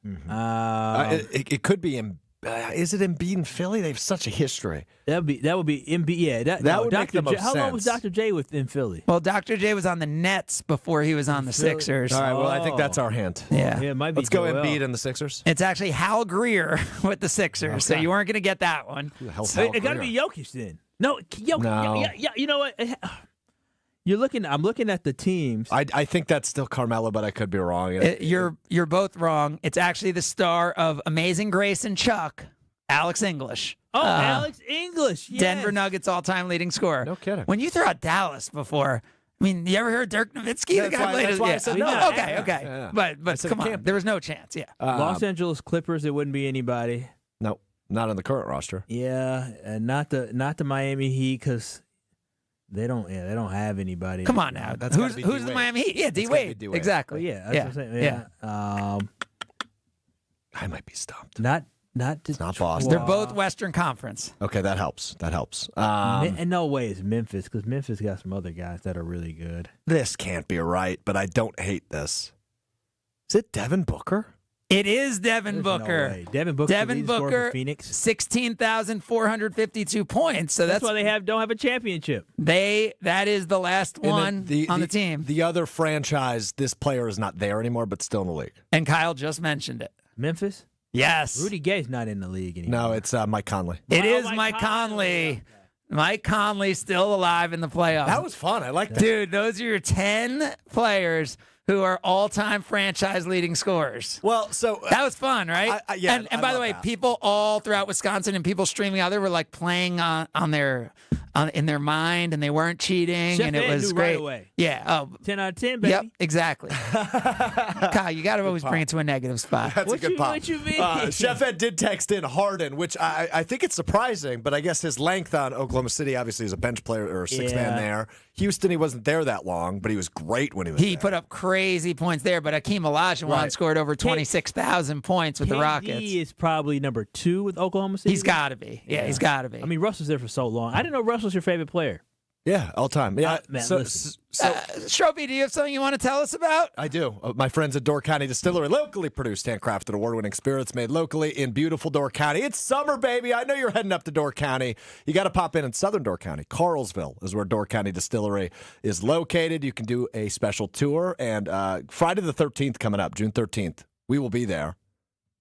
it could be is it Embiid and Philly? They have such a history. That would be Embiid. Yeah, that would make the most How sense. long was Dr. J in Philly? Well, Dr. J was on the Nets before he was on the Sixers. All right, well, I think that's our hint. Yeah. It might be Let's go Joel. Embiid and the Sixers. It's actually Hal Greer with the Sixers, so you weren't going to get that one. Who the hell's Hal It got to Greer? be Jokic then. No, Jokic. No. Yeah, you know what? I'm looking at the teams. I think that's still Carmelo, but I could be wrong. You're both wrong. It's actually the star of Amazing Grace and Chuck, Alex English. Oh, Alex English. Yes. Denver Nuggets all-time leading scorer. No kidding. When you threw out Dallas before, I mean, you ever heard Dirk Nowitzki? That's the guy played. that's why I said no. Okay. Yeah. But said come it on, can't be. there was no chance. Yeah. Los Angeles Clippers. It wouldn't be anybody. No, not on the current roster. Yeah, and not the Miami Heat because they don't have anybody. Come on now. That's gotta be Who's the D-Wade. Miami Heat? Yeah, That's D gotta be Wade. D-Wade. Exactly. Yeah, that's what I'm saying. Yeah. I might be stumped. Not It's not Boston. They're both Western Conference. Okay, that helps. And no way it's Memphis because Memphis got some other guys that are really good. This can't be right, but I don't hate this. Is it Devin Booker? It is Devin There's no Booker. way. Devin Booker. Devin Booker. Phoenix. 16,452 points. So That's why they don't have a championship. that is the last one on the team. The other franchise, this player is not there anymore, but still in the league. And Kyle just mentioned it. Memphis. Yes. Rudy Gay's not in the league anymore. No, it's Mike Conley. It is Mike Conley. Mike Conley still alive in the playoffs. That was fun. I like that. Dude, those are your 10 players who are all-time franchise leading scorers. Well, so that was fun, right? Yeah. And by the way, people all throughout Wisconsin and people streaming out there were like playing in their mind, and they weren't cheating, Chef and it Ed was knew great. right away. Yeah. 10 out of 10, baby. Yep. Exactly. Kyle, you got to always bring it to a negative spot. That's a good pop. What you mean? Chef Ed did text in Harden, which I think it's surprising, but I guess his length on Oklahoma City, obviously, is a bench player or a six-man there. Houston, he wasn't there that long, but he was great when he was there. He put up crazy points there, but Hakeem Olajuwon scored over 26,000 points with the Rockets. He is probably number 2 with Oklahoma City. He's got to be. Yeah, he's got to be. I mean, Russell's there for so long. I didn't know Russell's your favorite player. Yeah, all time. Yeah, man, Stroufy, do you have something you want to tell us about? I do. My friends at Door County Distillery, locally produced, handcrafted, award-winning spirits made locally in beautiful Door County. It's summer, baby. I know you're heading up to Door County. You got to pop in southern Door County. Carlsville is where Door County Distillery is located. You can do a special tour, and Friday the 13th coming up, June 13th, we will be there.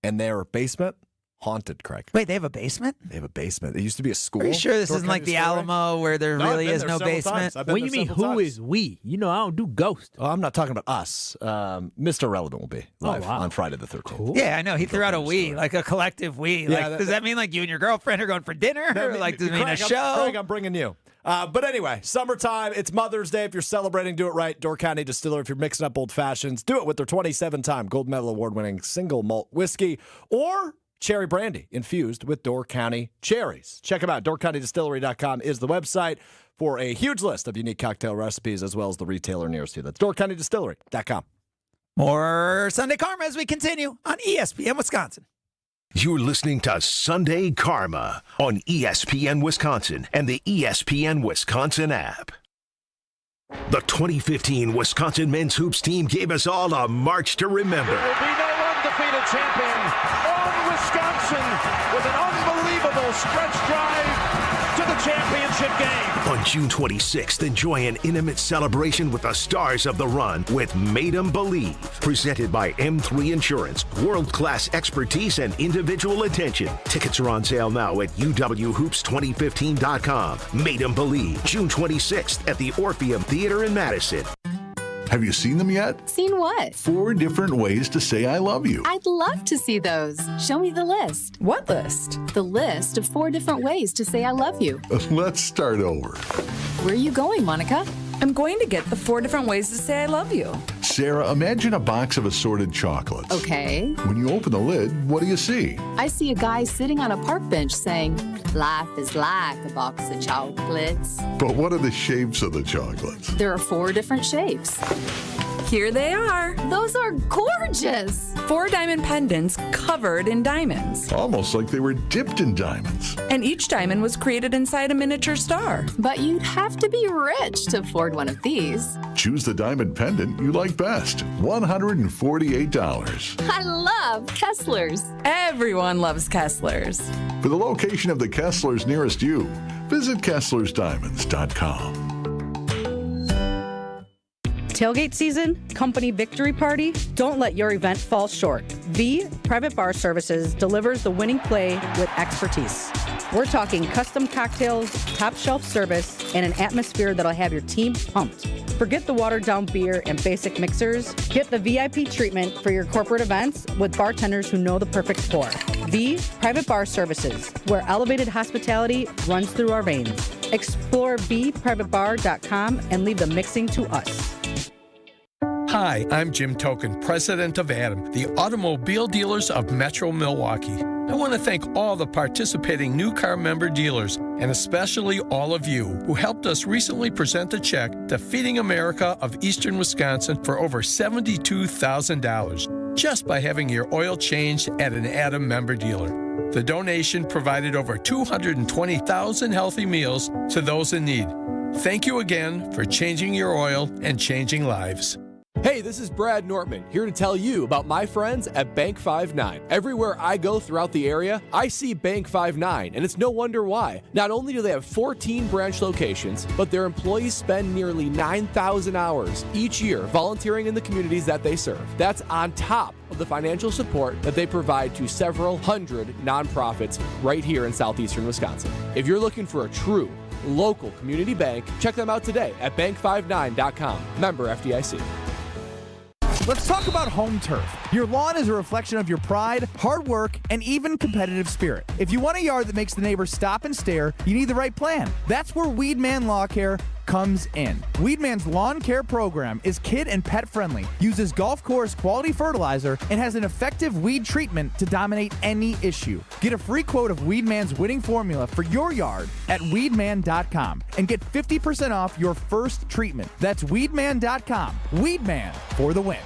And their basement, haunted, Craig. Wait, they have a basement? They have a basement. It used to be a school. Are you sure this Door isn't County like the Distillery? Alamo where there No, I've really been is there no several basement? times. I've been What do there you mean, several who times. is we? You know, I don't do ghost. Oh, I'm not talking about us. Mr. Relevant will be live on Friday the 13th. Cool. Yeah, I know. He threw out a we, like a collective we. Yeah, Like, does that mean like you and your girlfriend are going for dinner? Or like, does it mean a show? Craig, I'm bringing you. But anyway, summertime, it's Mother's Day. If you're celebrating, do it right. Door County Distiller. If you're mixing up old fashions, do it with their 27-time gold medal award-winning single malt whiskey or cherry brandy infused with Door County cherries. Check them out. DoorCountyDistillery.com is the website for a huge list of unique cocktail recipes as well as the retailer nearest you. That's DoorCountyDistillery.com. More Sunday Karma as we continue on ESPN Wisconsin. You're listening to Sunday Karma on ESPN Wisconsin and the ESPN Wisconsin app. The 2015 Wisconsin men's hoops team gave us all a march to remember. There will be no undefeated champion on Wisconsin with an unbelievable stretch drive to the championship game. On June 26th, enjoy an intimate celebration with the stars of the run with Made 'em Believe. Presented by M3 Insurance. World-class expertise and individual attention. Tickets are on sale now at uwhoops2015.com. Made 'em Believe, June 26th at the Orpheum Theater in Madison. Have you seen them yet? Seen what? 4 different ways to say I love you. I'd love to see those. Show me the list. What list? The list of 4 different ways to say I love you. Let's start over. Where are you going, Monica? I'm going to get the 4 different ways to say I love you. Sarah, imagine a box of assorted chocolates. Okay. When you open the lid, what do you see? I see a guy sitting on a park bench saying, life is like a box of chocolates. But what are the shapes of the chocolates? There are 4 different shapes. Here they are. Those are gorgeous. 4 diamond pendants covered in diamonds. Almost like they were dipped in diamonds. And each diamond was created inside a miniature star. But you'd have to be rich to afford one of these. Choose the diamond pendant you like best. $148. I love Kessler's. Everyone loves Kessler's. For the location of the Kesslers nearest you, visit KesslersDiamonds.com. Tailgate season, company victory party, don't let your event fall short. V Private Bar Services delivers the winning play with expertise. We're talking custom cocktails, top shelf service, and an atmosphere that'll have your team pumped. Forget the watered down beer and basic mixers. Get the VIP treatment for your corporate events with bartenders who know the perfect pour. V Private Bar Services, where elevated hospitality runs through our veins. Explore vprivatebar.com and leave the mixing to us. Hi, I'm Jim Token, president of Adam, the automobile dealers of Metro Milwaukee. I want to thank all the participating new car member dealers, and especially all of you who helped us recently present a check to Feeding America of Eastern Wisconsin for over $72,000 just by having your oil changed at an Adam member dealer. The donation provided over 220,000 healthy meals to those in need. Thank you again for changing your oil and changing lives. Hey, this is Brad Nortman, here to tell you about my friends at Bank 5-9. Everywhere I go throughout the area, I see Bank 5-9, and it's no wonder why. Not only do they have 14 branch locations, but their employees spend nearly 9,000 hours each year volunteering in the communities that they serve. That's on top of the financial support that they provide to several hundred nonprofits right here in southeastern Wisconsin. If you're looking for a true local community bank, check them out today at bank59.com. Member FDIC. Let's talk about home turf. Your lawn is a reflection of your pride, hard work, and even competitive spirit. If you want a yard that makes the neighbors stop and stare, you need the right plan. That's where Weedman Lawn Care comes in. Weedman's lawn care program is kid and pet friendly, uses golf course quality fertilizer, and has an effective weed treatment to dominate any issue. Get a free quote of Weedman's winning formula for your yard at weedman.com and get 50% off your first treatment. That's weedman.com. Weedman for the win.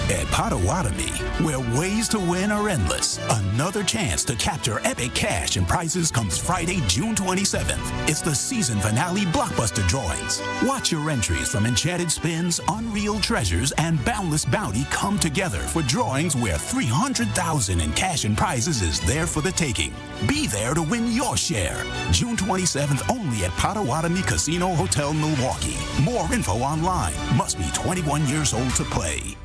At Potawatomi, where ways to win are endless, another chance to capture epic cash and prizes comes Friday, June 27th. It's the season finale blockbuster drawings. Watch your entries from Enchanted Spins, Unreal Treasures, and Boundless Bounty come together for drawings where $300,000 in cash and prizes is there for the taking. Be there to win your share. June 27th only at Potawatomi Casino Hotel, Milwaukee. More info online. Must be 21 years old to play.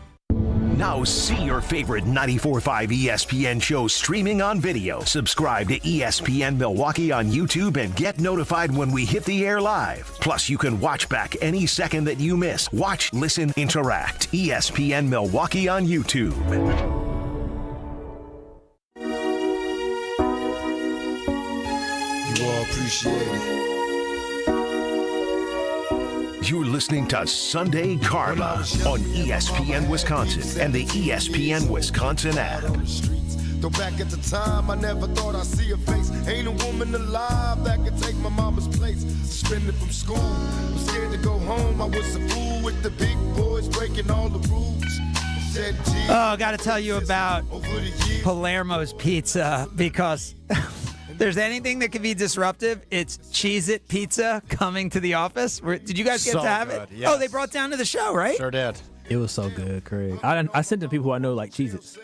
Now see your favorite 94.5 ESPN show streaming on video. Subscribe to ESPN Milwaukee on YouTube and get notified when we hit the air live. Plus, you can watch back any second that you miss. Watch, listen, interact. ESPN Milwaukee on YouTube. You all appreciate it. You're listening to Sunday Karma on ESPN Wisconsin and the ESPN Wisconsin app. Though back at the time, I never thought I'd see a face. Ain't a woman alive that could take my mama's place. Suspended from school, I'm scared to go home. I was a fool with the big boys breaking all the rules. Oh, got to tell you about Palermo's Pizza, because there's anything that can be disruptive, it's Cheez-It Pizza coming to the office. Did you guys get to have it? Yes. Oh, they brought it down to the show, right? Sure did. It was so good, Craig. I sent to people who I know like Cheez-Its.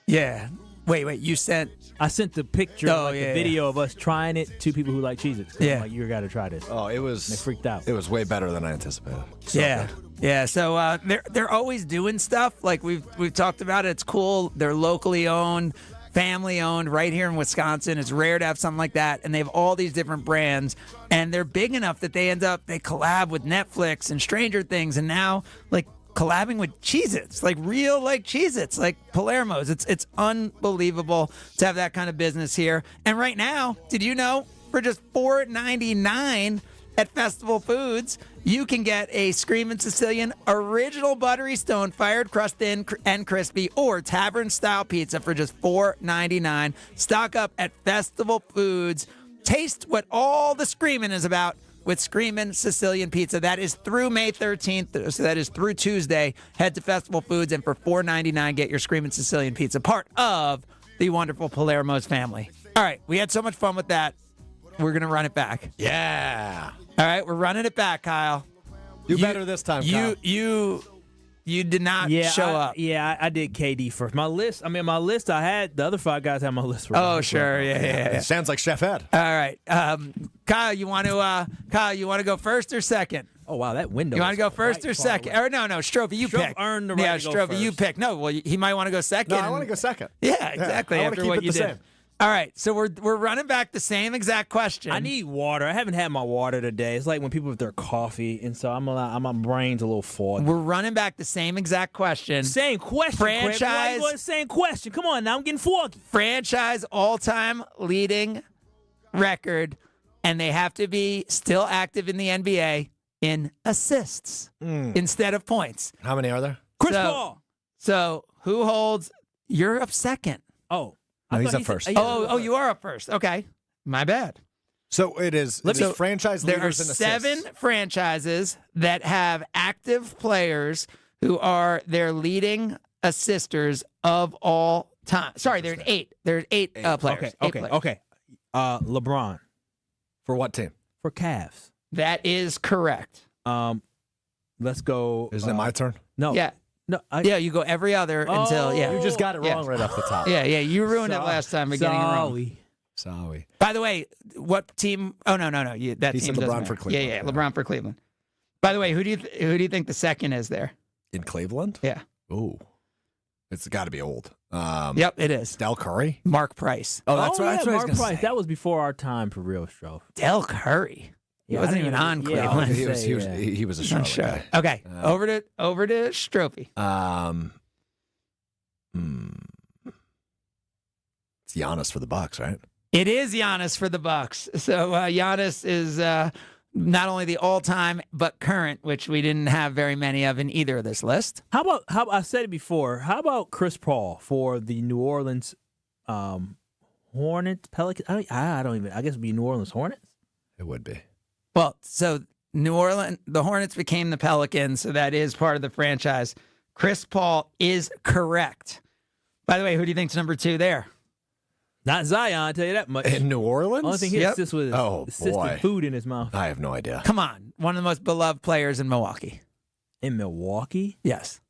Yeah. Wait, you sent... I sent the picture, the video of us trying it to people who like Cheez-Its. Yeah. I'm like, you got to try this. Oh, it was... And they freaked out. It was way better than I anticipated. So yeah. good. Yeah, so they're always doing stuff. Like we've talked about it. It's cool. They're locally owned, family owned, right here in Wisconsin. It's rare to have something like that. And they have all these different brands. And they're big enough that they collab with Netflix and Stranger Things. And now, like, collabing with Cheez-Its, like real like Cheez-Its, like Palermo's. It's unbelievable to have that kind of business here. And right now, did you know, for just $4.99 at Festival Foods, you can get a Screamin' Sicilian original buttery stone fired crust thin and crispy or tavern style pizza for just $4.99. Stock up at Festival Foods. Taste what all the screaming is about with Screamin' Sicilian Pizza. That is through May 13th, so that is through Tuesday. Head to Festival Foods, and for $4.99, get your Screamin' Sicilian Pizza, part of the wonderful Palermo's family. All right, we had so much fun with that. We're going to run it back. Yeah. All right, we're running it back, Kyle. Do better this time, Kyle. You did not show up. Yeah, I did KD first. My list I had, the other 5 guys had my list. Oh, sure. Yeah. It sounds like Chef Ed. All right. Kyle, you want to go first or second? Oh, wow, that window. You want to go first or second? Or no, Strouf, you pick. Earned the right to go Strouf, first. you pick. No, well, he might want to go second. No, I want to go second. Yeah, exactly. I want to after keep what it you the did. same. All right, so we're running back the same exact question. I need water. I haven't had my water today. It's like when people with their coffee, and so my brain's a little foggy. We're running back the same exact question. Same question. Franchise. Why you going same question? Come on, now I'm getting foggy. Franchise all-time leading record, and they have to be still active in the NBA in assists instead of points. How many are there? Chris Paul. So who holds? You're up second. Oh. No, he's up first. Oh, you are up first. Okay. My bad. So it is franchise there are leaders in assists. 7 franchises that have active players who are their leading assisters of all time. Sorry, there are 8. There are 8 players. Okay. LeBron. For what team? For Cavs. That is correct. Let's go. Isn't it my turn? No. Yeah. No, you go every other until You just got it wrong right off the top. Yeah, you ruined it last time by getting it wrong. Sorry. By the way, what team? Oh no, that he team said doesn't LeBron matter. for Cleveland. Yeah, LeBron for Cleveland. By the way, who do you think the second is there? In Cleveland? Yeah. Ooh. It's got to be old. Yep, it is. Del Curry? Mark Price. Oh, that's right. Mark Price. That was before our time for real, Strouf. Del Curry. He wasn't even on Cleveland. He was a Charlotte guy. Okay, over to Stroufy. It's Giannis for the Bucks, right? It is Giannis for the Bucks. So Giannis is not only the all-time but current, which we didn't have very many of in either of this list. How about I said it before? How about Chris Paul for the New Orleans Hornets? Pelicans? I don't even. I guess it'd be New Orleans Hornets. It would be. Well, so New Orleans, the Hornets became the Pelicans, so that is part of the franchise. Chris Paul is correct. By the way, who do you think's number 2 there? Not Zion, I'll tell you that much. In New Orleans? Only thing he assists with assisted food in his mouth. I have no idea. Come on. One of the most beloved players in Milwaukee. In Milwaukee? Yes.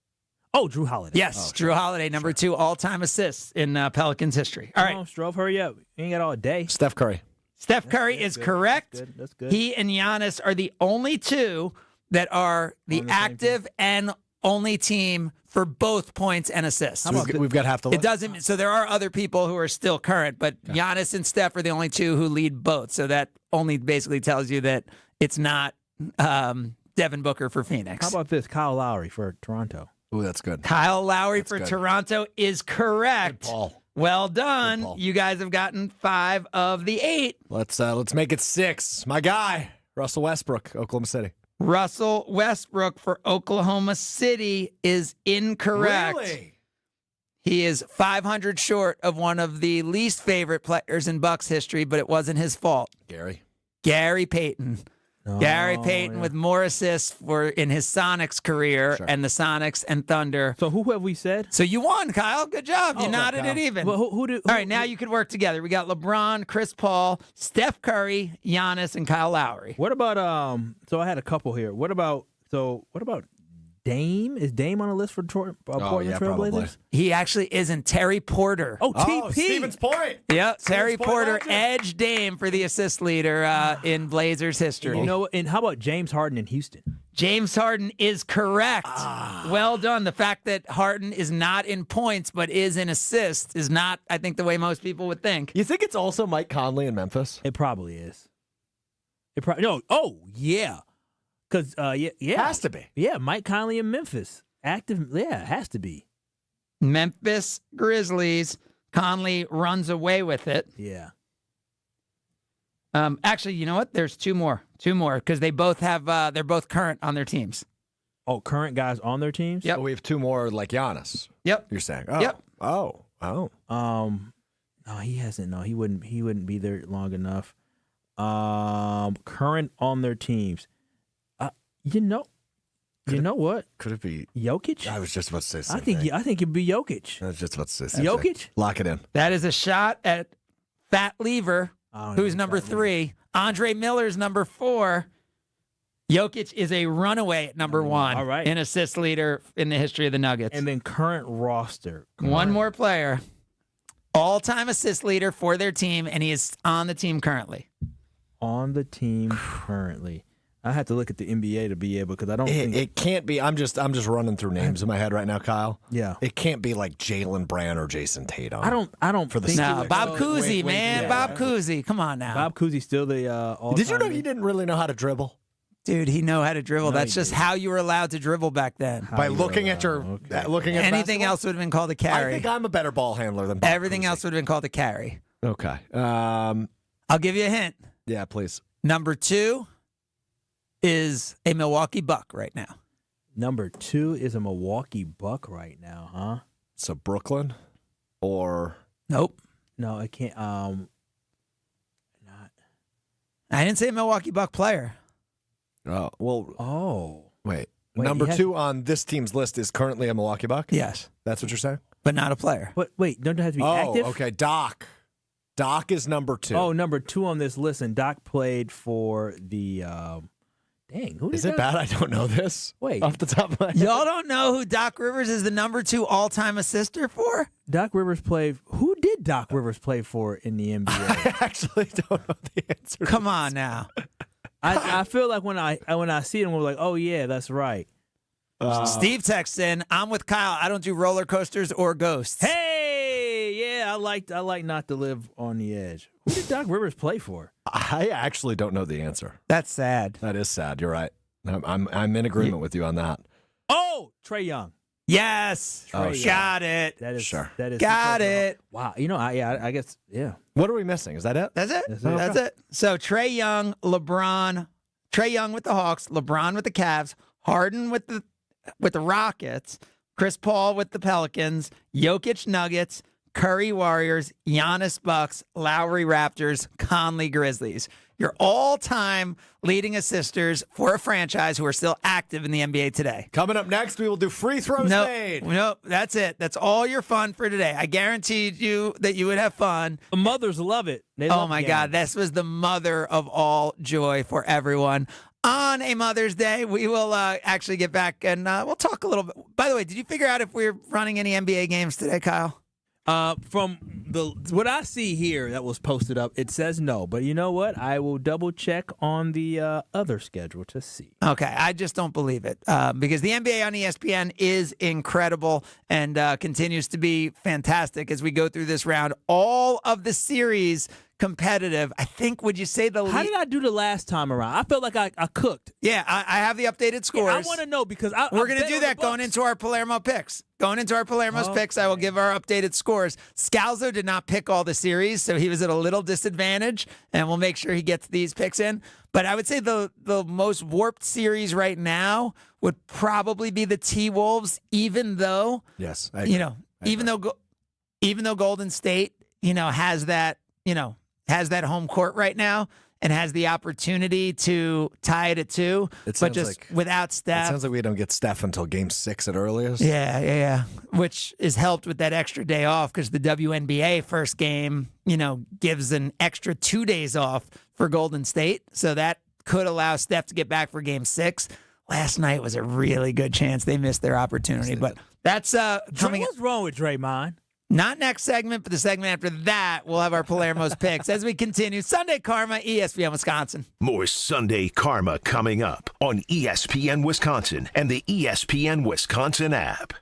Oh, Drew Holiday. Yes, Drew Holiday, number 2 all-time assists in Pelicans history. All right. Come on, Strouf, hurry up. You ain't got all day. Steph Curry. Steph Curry is correct. That's good. He and Giannis are the only 2 that are the active and only team for both points and assists. We've got half the list. It doesn't. So there are other people who are still current, but Giannis and Steph are the only 2 who lead both. So that only basically tells you that it's not Devin Booker for Phoenix. How about this? Kyle Lowry for Toronto. Ooh, that's good. Kyle Lowry for Toronto is correct. Good Paul. Well done. You guys have gotten 5 of the 8. Let's make it 6. My guy, Russell Westbrook, Oklahoma City. Russell Westbrook for Oklahoma City is incorrect. Really? He is 500 short of one of the least favorite players in Bucks history, but it wasn't his fault. Gary Payton. Gary Payton with more assists in his Sonics career and the Sonics and Thunder. So who have we said? So you won, Kyle. Good job. You nodded it even. Well, All right, now you can work together. We got LeBron, Chris Paul, Steph Curry, Giannis, and Kyle Lowry. What about so I had a couple here. What about Dame? Is Dame on the list for Portland Trailblazers? Probably. He actually isn't. Terry Porter. Oh, TP. Stevens Point. Yep, Terry Porter legend. edged Dame for the assist leader in Blazers history. You know, and how about James Harden in Houston? James Harden is correct. Well done. The fact that Harden is not in points but is in assists is not, I think, the way most people would think. You think it's also Mike Conley in Memphis? It probably is. No. Oh, yeah. Because, yeah. Has to be. Yeah, Mike Conley in Memphis. Active, yeah, it has to be. Memphis Grizzlies. Conley runs away with it. Yeah. Actually, you know what? There's 2 more. 2 more, because they both have, they're both current on their teams. Oh, current guys on their teams? Yep. So we have 2 more like Giannis. Yep. You're saying. Oh. Yep. Oh. No, he hasn't. No, he wouldn't be there long enough. Current on their teams. You know what? Could it be Jokic? I was just about to say I something. think it'd be Jokic. I was just about to say something. Jokic? Lock it in. That is a shot at Fat Lever, who's number 3. Andre Miller's number 4. Jokic is a runaway at number 1 All right. in assist leader in the history of the Nuggets. And then current roster. One more player. All-time assist leader for their team, and he is on the team currently. On the team currently. I have to look at the NBA to be able, because I don't think It can't be. I'm just running through names in my head right now, Kyle. Yeah. It can't be like Jaylen Brown or Jason Tatum. I don't for the think No, it- Bob Cousy, man. yeah. Bob Cousy. Come on now. Cousy still the all-time. Did you know he didn't really know how to dribble? Dude, he know how to dribble. No, That's he just did. how you were allowed to dribble back then. By looking at your looking at Anything basketball? else would have been called a I carry. think I'm a better ball handler than Bob Everything Cousy. else would have been called a carry. Okay. I'll give you a hint. Yeah, please. Number 2 is a Milwaukee Buck right now. Number 2 is a Milwaukee Buck right now, huh? So Brooklyn or Nope. No, I can't. I didn't say a Milwaukee Buck player. well Wait, number he has- 2 on this team's list is currently a Milwaukee Buck? Yes, That's what you're saying? but not a player. Wait, don't it have to be active? Okay. Doc is number 2. Oh, number 2 on this list, and Doc played for the. Dang, who Is did it Doc- bad I don't know this? Wait. Off the top of my head. Y'all don't know who Doc Rivers is the number 2 all-time assister for? Doc Rivers played. Who did Doc Rivers play for in the NBA? I actually don't know the answer. Come on now. I feel like when I see him, we're like, oh yeah, that's right. Steve texts in, I'm with Kyle. I don't do roller coasters or ghosts. Hey, yeah, I like not to live on the edge. Who did Doc Rivers play for? I actually don't know the answer. That's sad. That is sad. You're right. I'm in agreement with you on that. Oh, Trae Young. Yes. Oh, sure. Got it. That is Sure. That is Got it. Wow. You know, I guess yeah. What are we missing? Is that it? That's it. That's it. That's it. So Trae Young, LeBron, Trae Young with the Hawks, LeBron with the Cavs, Harden with the Rockets, Chris Paul with the Pelicans, Jokic Nuggets, Curry Warriors, Giannis Bucks, Lowry Raptors, Conley Grizzlies. Your all-time leading assisters for a franchise who are still active in the NBA today. Coming up next, we will do free throws made. Nope, that's it. That's all your fun for today. I guaranteed you that you would have fun. The mothers love it. They Oh love my games. God, this was the mother of all joy for everyone. On a Mother's Day, we will actually get back and we'll talk a little bit. By the way, did you figure out if we're running any NBA games today, Kyle? From what I see here that was posted up, it says no. But you know what? I will double check on the other schedule to see. Okay, I just don't believe it because the NBA on ESPN is incredible and continues to be fantastic as we go through this round. All of the series competitive. I think, would you say How did I do the last time around? I felt like I cooked. Yeah, I have the updated scores. Yeah, I want to know because we're going to do that going into our Palermo picks. Going into our Palermo's picks, I will give our updated scores. Scalzo did not pick all the series, so he was at a little disadvantage, and we'll make sure he gets these picks in. But I would say the most warped series right now would probably be the T-Wolves, even though, Yes, even though Golden State, has that, has that home court right now and has the opportunity to tie it at 2, but just without Steph. It sounds like we don't get Steph until Game 6 at earliest. Yeah. Which is helped with that extra day off because the WNBA first game, gives an extra 2 days off for Golden State. So that could allow Steph to get back for Game 6. Last night was a really good chance they missed their opportunity, but that's coming. What's wrong with Draymond? Not next segment, but the segment after that, we'll have our Palermo's picks as we continue. Sunday Karma, ESPN Wisconsin. More Sunday Karma coming up on ESPN Wisconsin and the ESPN Wisconsin app.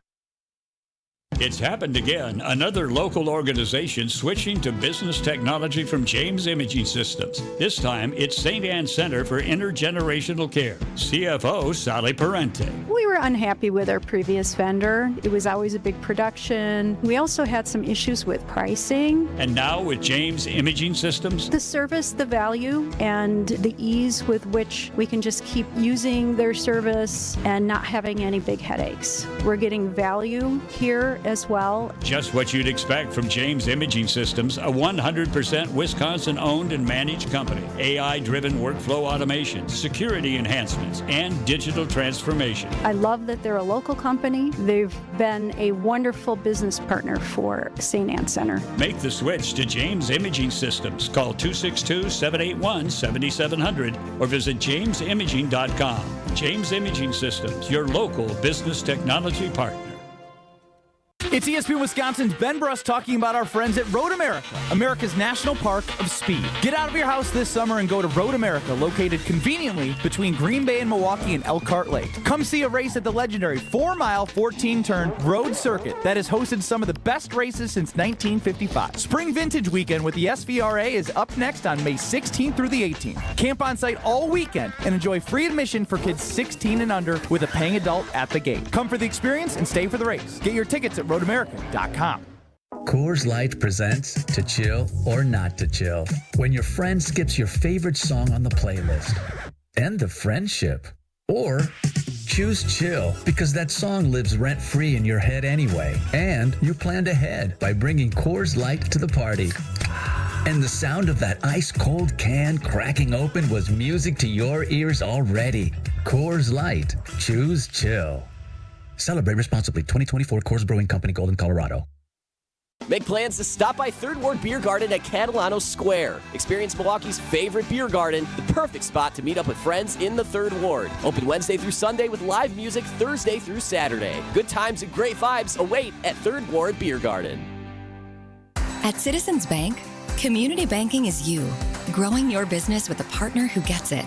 It's happened again. Another local organization switching to business technology from James Imaging Systems. This time, it's St. Anne Center for Intergenerational Care. CFO Sally Parente. We were unhappy with our previous vendor. It was always a big production. We also had some issues with pricing. And now with James Imaging Systems, The service, the value, and the ease with which we can just keep using their service and not having any big headaches. We're getting value here there as well. Just what you'd expect from James Imaging Systems, a 100% Wisconsin-owned and managed company. AI-driven workflow automation, security enhancements, and digital transformation. I love that they're a local company. They've been a wonderful business partner for St. Anne Center. Make the switch to James Imaging Systems. Call 262-781-7700 or visit jamesimaging.com. James Imaging Systems, your local business technology partner. It's ESPN Wisconsin's Ben Bruss talking about our friends at Road America, America's National Park of Speed. Get out of your house this summer and go to Road America, located conveniently between Green Bay and Milwaukee and Elkhart Lake. Come see a race at the legendary 4-mile, 14-turn road circuit that has hosted some of the best races since 1955. Spring Vintage Weekend with the SVRA is up next on May 16th through the 18th. Camp on site all weekend and enjoy free admission for kids 16 and under with a paying adult at the gate. Come for the experience and stay for the race. Get your tickets at roadamerica.com. Coors Light presents To Chill or Not to Chill. When your friend skips your favorite song on the playlist. End the friendship. Or choose chill because that song lives rent-free in your head anyway. And you planned ahead by bringing Coors Light to the party. And the sound of that ice-cold can cracking open was music to your ears already. Coors Light. Choose chill. Celebrate responsibly. 2024 Coors Brewing Company, Golden, Colorado. Make plans to stop by Third Ward Beer Garden at Catalano Square. Experience Milwaukee's favorite beer garden, the perfect spot to meet up with friends in the Third Ward. Open Wednesday through Sunday with live music Thursday through Saturday. Good times and great vibes await at Third Ward Beer Garden. At Citizens Bank, community banking is you, growing your business with a partner who gets it.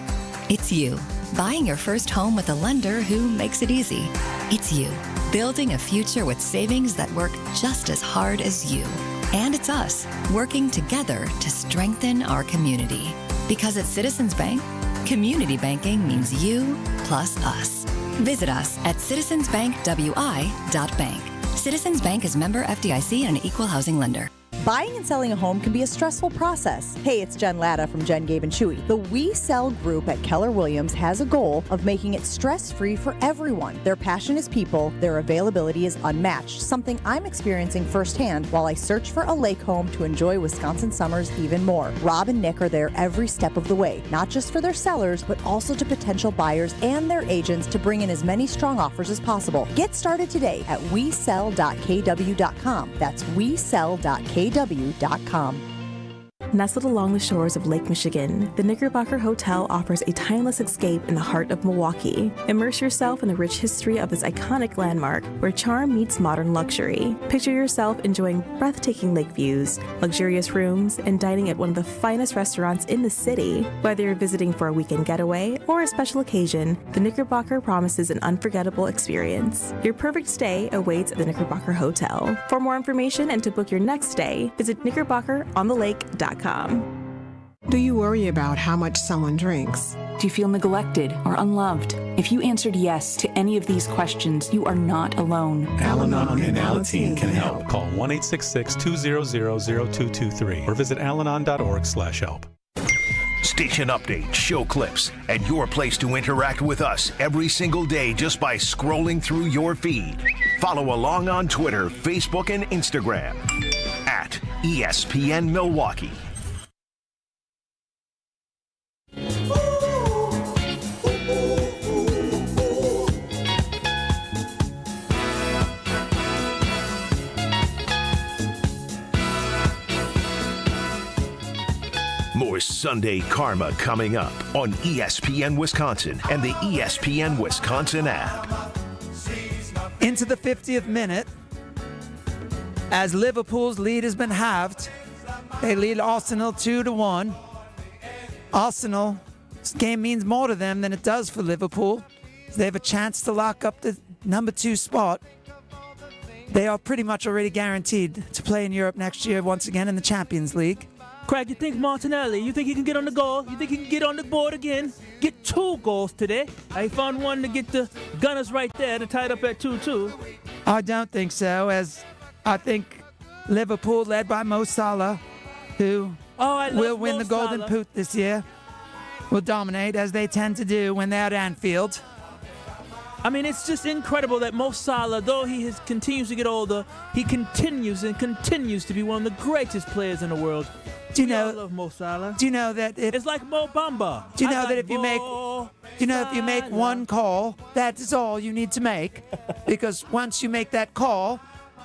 It's you, buying your first home with a lender who makes it easy. It's you, building a future with savings that work just as hard as you. And it's us, working together to strengthen our community. Because at Citizens Bank, community banking means you plus us. Visit us at citizensbankwi.bank. Citizens Bank is member FDIC and an equal housing lender. Buying and selling a home can be a stressful process. Hey, it's Jen Latta from Jen, Gabe, and Chewy. The We Sell group at Keller Williams has a goal of making it stress-free for everyone. Their passion is people, their availability is unmatched, something I'm experiencing firsthand while I search for a lake home to enjoy Wisconsin summers even more. Rob and Nick are there every step of the way, not just for their sellers, but also to potential buyers and their agents to bring in as many strong offers as possible. Get started today at wesell.kw.com. That's wesell.kw.com. Nestled along the shores of Lake Michigan, the Knickerbocker Hotel offers a timeless escape in the heart of Milwaukee. Immerse yourself in the rich history of this iconic landmark where charm meets modern luxury. Picture yourself enjoying breathtaking lake views, luxurious rooms, and dining at one of the finest restaurants in the city. Whether you're visiting for a weekend getaway or a special occasion, the Knickerbocker promises an unforgettable experience. Your perfect stay awaits at the Knickerbocker Hotel. For more information and to book your next stay, visit knickerbockeronthelake.com. Do you worry about how much someone drinks? Do you feel neglected or unloved? If you answered yes to any of these questions, you are not alone. Al-Anon and Alateen can help. Call 1-866-200-0223 or visit alanon.org/help. Station updates, show clips, and your place to interact with us every single day just by scrolling through your feed. Follow along on Twitter, Facebook, and Instagram at ESPN Milwaukee. More Sunday Karma coming up on ESPN Wisconsin and the ESPN Wisconsin app. Into the 50th minute, as Liverpool's lead has been halved, they lead Arsenal 2-1. Arsenal, this game means more to them than it does for Liverpool. They have a chance to lock up the number 2 spot. They are pretty much already guaranteed to play in Europe next year once again in the Champions League. Craig, you think Martinelli, you think he can get on the goal? You think he can get on the board again? Get 2 goals today. I found one to get the Gunners right there to tie it up at 2-2. I don't think so, as I think Liverpool, led by Mo Salah, who will win the Golden Boot this year, will dominate, as they tend to do when they're at Anfield. I mean, it's just incredible that Mo Salah, though he continues to get older, he continues to be one of the greatest players in the world. Do you know? I love Mo Salah. Do you know that it's like Mo Bamba? Do you know that if you make one call, that is all you need to make, because once you make that call,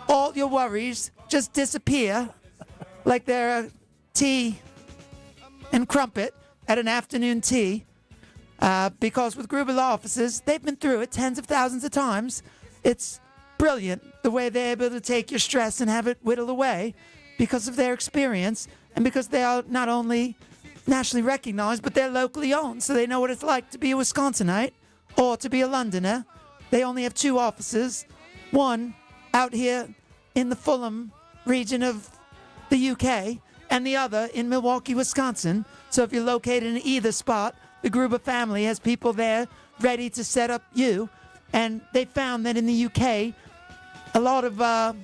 all your worries just disappear, like they're a tea and crumpet at an afternoon tea. Because with Gruber Law Offices, they've been through it tens of thousands of times. It's brilliant the way they're able to take your stress and have it whittle away because of their experience and because they are not only nationally recognized, but they're locally owned, so they know what it's like to be a Wisconsinite or to be a Londoner. They only have 2 offices, one out here in the Fulham region of the UK and the other in Milwaukee, Wisconsin. So if you're located in either spot, the Gruber family has people there ready to set up you. And they found that in the UK, a lot of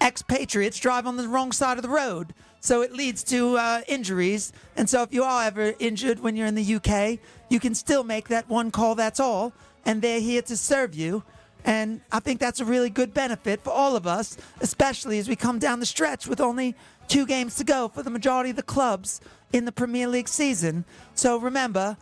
expatriates drive on the wrong side of the road. So it leads to injuries. And so if you are ever injured when you're in the UK, you can still make that one call, that's all. And they're here to serve you. And I think that's a really good benefit for all of us, especially as we come down the stretch with only 2 games to go for the majority of the clubs in the Premier League season. So remember,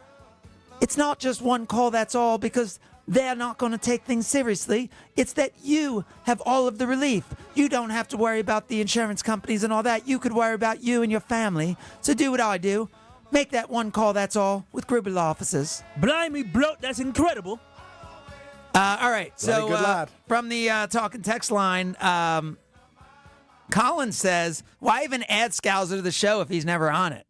it's not just one call, that's all, because they're not going to take things seriously. It's that you have all of the relief. You don't have to worry about the insurance companies and all that. You could worry about you and your family. So do what I do. Make that one call, that's all, with Gruber Law Offices. Blimey, bloat, that's incredible. All right, so good lad. From the talk and text line, Colin says, why even add Scouser to the show if he's never on it?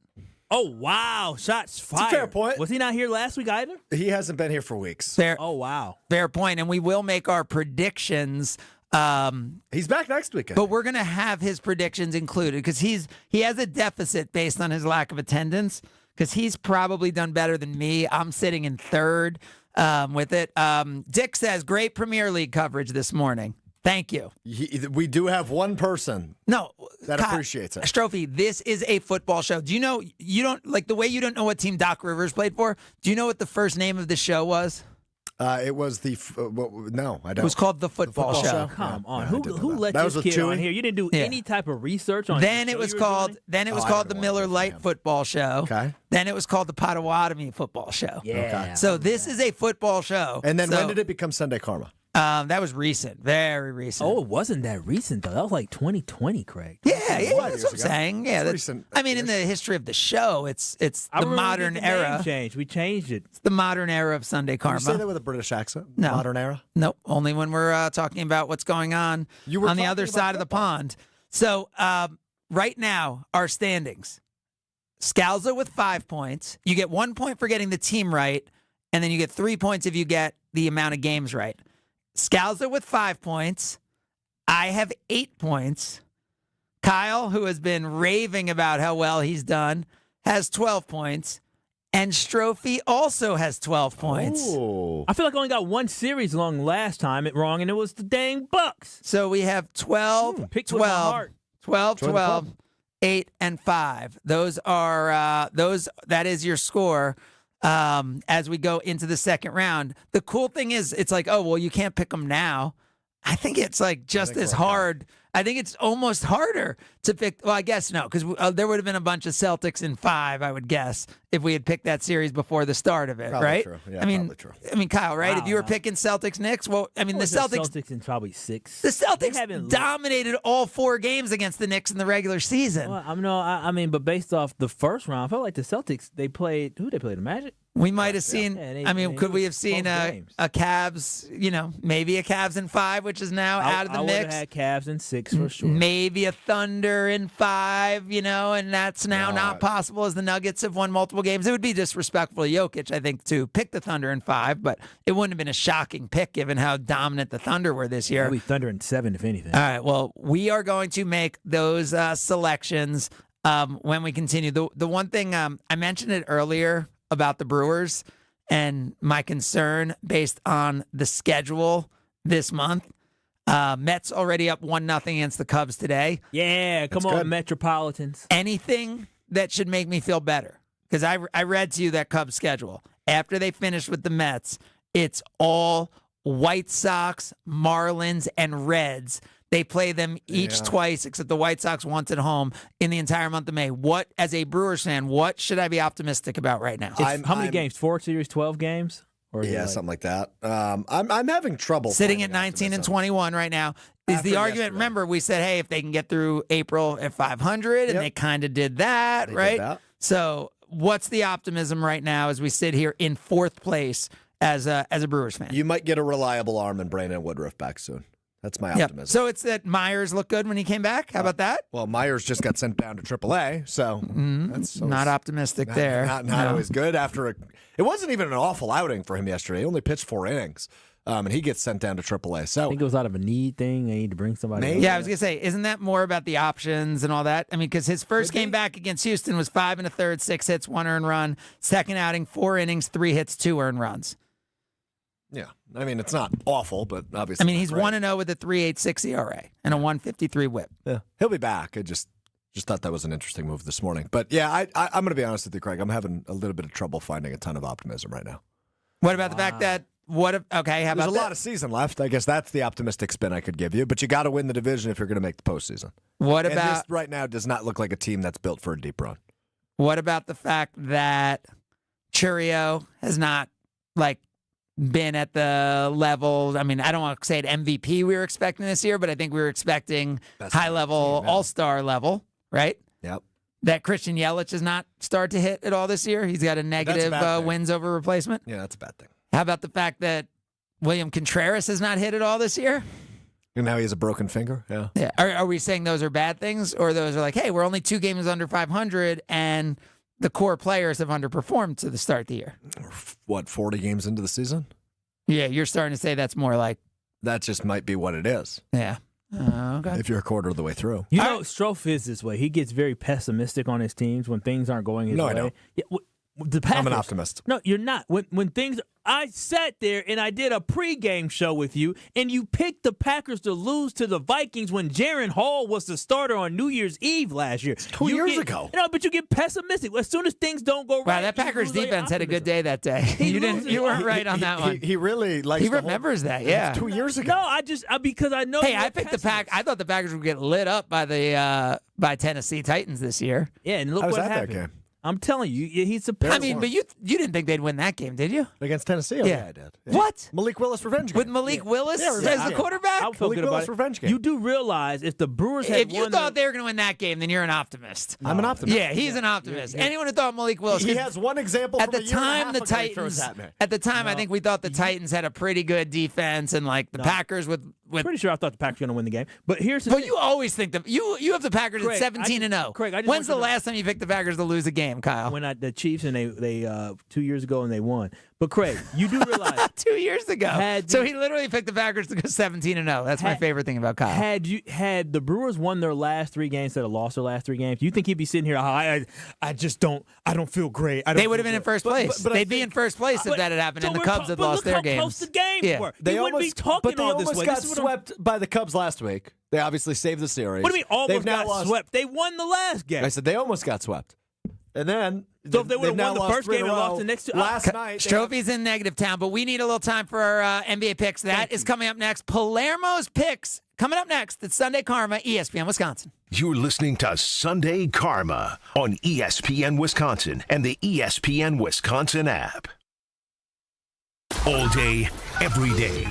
Oh, wow. Shots fired. It's a fair point. Was he not here last week either? He hasn't been here for weeks. Fair. Oh, wow. Fair point. And we will make our predictions. He's back next weekend. But we're going to have his predictions included because he has a deficit based on his lack of attendance because he's probably done better than me. I'm sitting in third with it. Dick says, great Premier League coverage this morning. Thank you. We do have one person that appreciates it. Stroufy, this is a football show. Do you know, you don't, like the way you don't know what team Doc Rivers played for, do you know what the first name of the show was? It was no, I don't. It was called The Football Show. Come on. Who let this kid on here? You didn't do any type of research on Then it was called the Miller Lite Football Show. Okay. Then it was called the Potawatomi Football Show. Yeah. Okay. So this is a football show. And then when did it become Sunday Karma? That was recent, very recent. Oh, it wasn't that recent, though. That was like 2020, Craig. Yeah, that's what I'm saying. Yeah, that's recent. I mean, in the history of the show, it's the modern era. We changed it. It's the modern era of Sunday Karma. Did you say that with a British accent? No. Modern era? No, only when we're talking about what's going on on the other side of the pond. So right now, our standings. Scalzo with 5 points. You get 1 point for getting the team right, and then you get 3 points if you get the amount of games right. Scalzo with 5 points. I have 8 points. Kyle, who has been raving about how well he's done, has 12 points. And Stroufy also has 12 points. Oh. I feel like I only got one series long last time and it was the dang Bucks. So we have 12, 8, and 5. Those are that is your score. As we go into the second round. The cool thing is, it's like, oh, well, you can't pick them now. I think it's like just as hard. I think it's almost harder to pick. Well, I guess no, because there would have been a bunch of Celtics in 5, I would guess, if we had picked that series before the start of it, Probably right? True. Yeah, probably true. I mean, Kyle, right? Wow, if you were picking Celtics Knicks, well, I mean, the Celtics in probably 6. The Celtics dominated all 4 games against the Knicks in the regular season. Well, I mean, but based off the first round, I felt like the Celtics, they played the Magic? We might have seen. Could we have seen a Cavs? Maybe a Cavs in 5, which is now out of the mix. I would have had Cavs in 6 for sure. Maybe a Thunder in 5. And that's now not possible as the Nuggets have won multiple games. It would be disrespectful to Jokic, I think, to pick the Thunder in 5, but it wouldn't have been a shocking pick given how dominant the Thunder were this year. Maybe Thunder in 7, if anything. All right. Well, we are going to make those selections when we continue. The one thing I mentioned it earlier about the Brewers and my concern based on the schedule this month. Mets already up 1-0 against the Cubs today. Yeah, come on, Metropolitans. Anything that should make me feel better. Because I read to you that Cubs schedule. After they finish with the Mets, it's all White Sox, Marlins, and Reds. They play them each twice, except the White Sox once at home in the entire month of May. What, as a Brewers fan, what should I be optimistic about right now? How many games? 4 series, 12 games? Or something like that. I'm having trouble sitting at 19 and 21 right now. Is the argument? Yesterday. Remember, we said, hey, if they can get through April at 500, and they kind of did that, right? So, what's the optimism right now as we sit here in 4th place as a Brewers fan? You might get a reliable arm and Brandon Woodruff back soon. That's my optimism. Yep. So it's that Myers looked good when he came back? How about that? Well, Myers just got sent down to AAA, so that's not optimistic there. Not always good. It wasn't even an awful outing for him yesterday. He only pitched 4 innings, and he gets sent down to AAA. So I think it was out of a need thing. They need to bring somebody. Yeah, I was gonna say, isn't that more about the options and all that? I mean, because his first game back against Houston was 5 1/3, 6 hits, 1 earned run. Second outing, 4 innings, 3 hits, 2 earned runs. Yeah, I mean, it's not awful, but obviously. I mean, he's 1-0 with a 3.86 ERA and a 1.53 WHIP. Yeah, he'll be back. I just thought that was an interesting move this morning. But yeah, I'm going to be honest with you, Craig. I'm having a little bit of trouble finding a ton of optimism right now. What about the fact that how about There's a lot of season left. I guess that's the optimistic spin I could give you. But you got to win the division if you're going to make the postseason. What and about this right now? Does not look like a team that's built for a deep run. What about the fact that Churio has not been at the level? I mean, I don't want to say an MVP we were expecting this year, but I think we were expecting high-level, all-star level, right? Yep. That Christian Yelich has not started to hit at all this year. He's got a negative wins over replacement. Yeah, that's a bad thing. How about the fact that William Contreras has not hit at all this year? And now he has a broken finger. Yeah. Yeah. Are we saying those are bad things, or those are like, hey, we're only 2 games under 500, and the core players have underperformed to the start of the year? What, 40 games into the season? Yeah, you're starting to say that's more like... That just might be what it is. Yeah. Okay. If you're a quarter of the way through. You know, Strouf is this way. He gets very pessimistic on his teams when things aren't going his way. No, I don't. Yeah, the Packers, I'm an optimist. No, you're not. When things... I sat there and I did a pregame show with you, and you picked the Packers to lose to the Vikings when Jaron Hall was the starter on New Year's Eve last year. 2 years ago. No, but you get pessimistic. As soon as things don't go right. Wow, that Packers defense had a good day that day. You weren't right on that one. He really likes. He remembers that. Yeah, 2 years ago. No, because I know. Hey, I picked the Pack. I thought the Packers would get lit up by Tennessee Titans this year. Yeah, and look I was what at happened. that game. I'm telling you, he's a. I mean, but you didn't think they'd win that game, did you? Against Tennessee? Oh, yeah, I did. Yeah. What? Malik Willis revenge game. With Malik Willis as the quarterback? I feel Malik good Willis about revenge it. game. You do realize if the Brewers had if you thought they were going to win that game, then you're an optimist. I'm an optimist. Yeah, he's an optimist. Anyone who thought Malik Willis... He has one example at from the a year time, and a half the ago he throws Titans... at me. At the time, I think we thought the Titans had a pretty good defense, and the Packers with... Pretty sure I thought the Packers were going to win the game. But here's the But thing. you always think that... You have the Packers Craig, at 17-0. Craig, I just When's want the you to- last time you picked the Packers to lose a game, Kyle? When the Chiefs and they 2 years ago and they won. But Craig, you do realize 2 years ago. So he literally picked the Packers to go 17-0. That's my favorite thing about Kyle. Had the Brewers won their last 3 games instead of lost their last 3 games, you think he'd be sitting here? I don't feel great. They would have been in first place. They'd be in first place if that had happened, and the Cubs had lost their games. How close the games were. They wouldn't be talking all this way. got swept by the Cubs last week. They obviously saved the series. What do you mean almost now got lost. swept? They won the last game. I said they almost got swept. And then, so if they would have now won the first game and lost the next 2, last night, Strophy's in negative town, but we need a little time for our NBA picks. That is coming up next. Palermo's picks coming up next. It's Sunday Karma, ESPN Wisconsin. You're listening to Sunday Karma on ESPN Wisconsin and the ESPN Wisconsin app. All day, every day.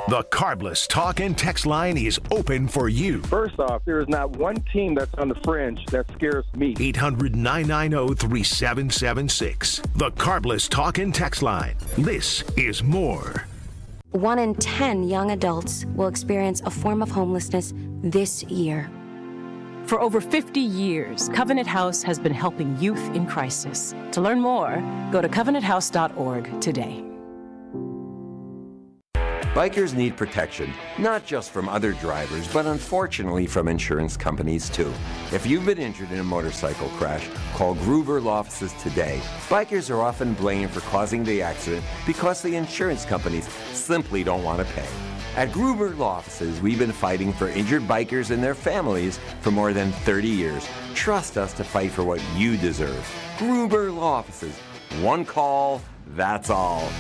The Carbless talk and text line is open for you. First off, there is not one team that's on the fringe that scares me. 800-990-3776. The Carbless talk and text line. This is more. 1 in 10 young adults will experience a form of homelessness this year. For over 50 years, Covenant House has been helping youth in crisis. To learn more, go to covenanthouse.org today. Bikers need protection, not just from other drivers, but unfortunately from insurance companies too. If you've been injured in a motorcycle crash, call Gruber Law Offices today. Bikers are often blamed for causing the accident because the insurance companies simply don't want to pay. At Gruber Law Offices, we've been fighting for injured bikers and their families for more than 30 years. Trust us to fight for what you deserve. Gruber Law Offices. One call, that's all.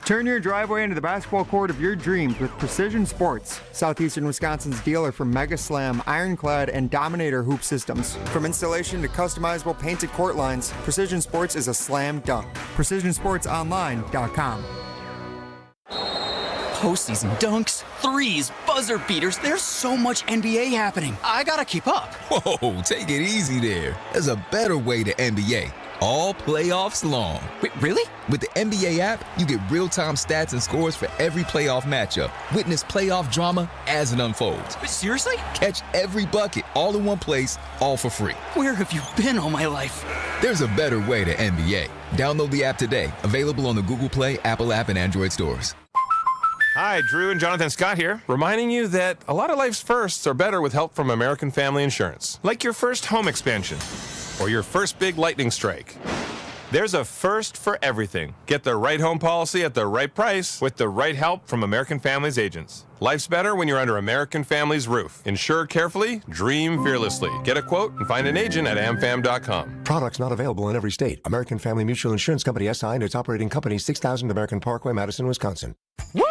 Turn your driveway into the basketball court of your dreams with Precision Sports, Southeastern Wisconsin's dealer for Mega Slam, Ironclad, and Dominator hoop systems. From installation to customizable painted court lines, Precision Sports is a slam dunk. PrecisionSportsOnline.com. Postseason dunks, threes, buzzer beaters. There's so much NBA happening. I gotta keep up. Whoa, take it easy there. There's a better way to NBA. All playoffs long. Wait, really? With the NBA app, you get real-time stats and scores for every playoff matchup. Witness playoff drama as it unfolds. Seriously? Catch every bucket all in one place, all for free. Where have you been all my life? There's a better way to NBA. Download the app today. Available on the Google Play, Apple app, and Android stores. Hi, Drew and Jonathan Scott here, reminding you that a lot of life's firsts are better with help from American Family Insurance. Like your first home expansion or your first big lightning strike. There's a first for everything. Get the right home policy at the right price with the right help from American Family's agents. Life's better when you're under American Family's roof. Insure carefully, dream fearlessly. Get a quote and find an agent at amfam.com. Products not available in every state. American Family Mutual Insurance Company SI and its operating company 6000 American Parkway, Madison, Wisconsin. Woo!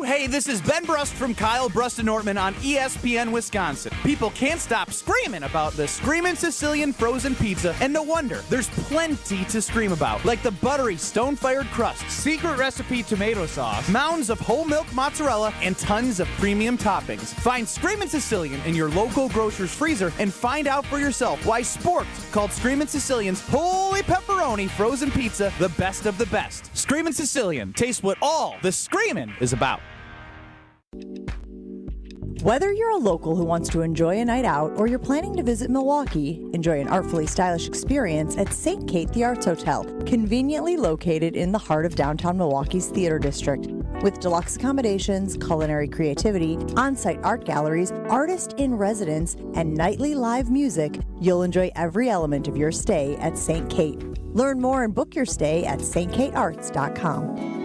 Hey, this is Ben Brust from Kyle Brust and Nortman on ESPN Wisconsin. People can't stop screaming about the Screamin' Sicilian frozen pizza, and no wonder. There's plenty to scream about, like the buttery stone-fired crust, secret recipe tomato sauce, mounds of whole milk mozzarella, and tons of premium toppings. Find Screamin' Sicilian in your local grocer's freezer and find out for yourself why Sport called Screamin' Sicilian's Holy Pepperoni frozen pizza the best of the best. Screamin' Sicilian, taste what all the screamin' is about. Whether you're a local who wants to enjoy a night out or you're planning to visit Milwaukee, enjoy an artfully stylish experience at St. Kate the Arts Hotel, conveniently located in the heart of downtown Milwaukee's Theater District. With deluxe accommodations, culinary creativity, on-site art galleries, artist in residence, and nightly live music, you'll enjoy every element of your stay at St. Kate. Learn more and book your stay at stkatearts.com.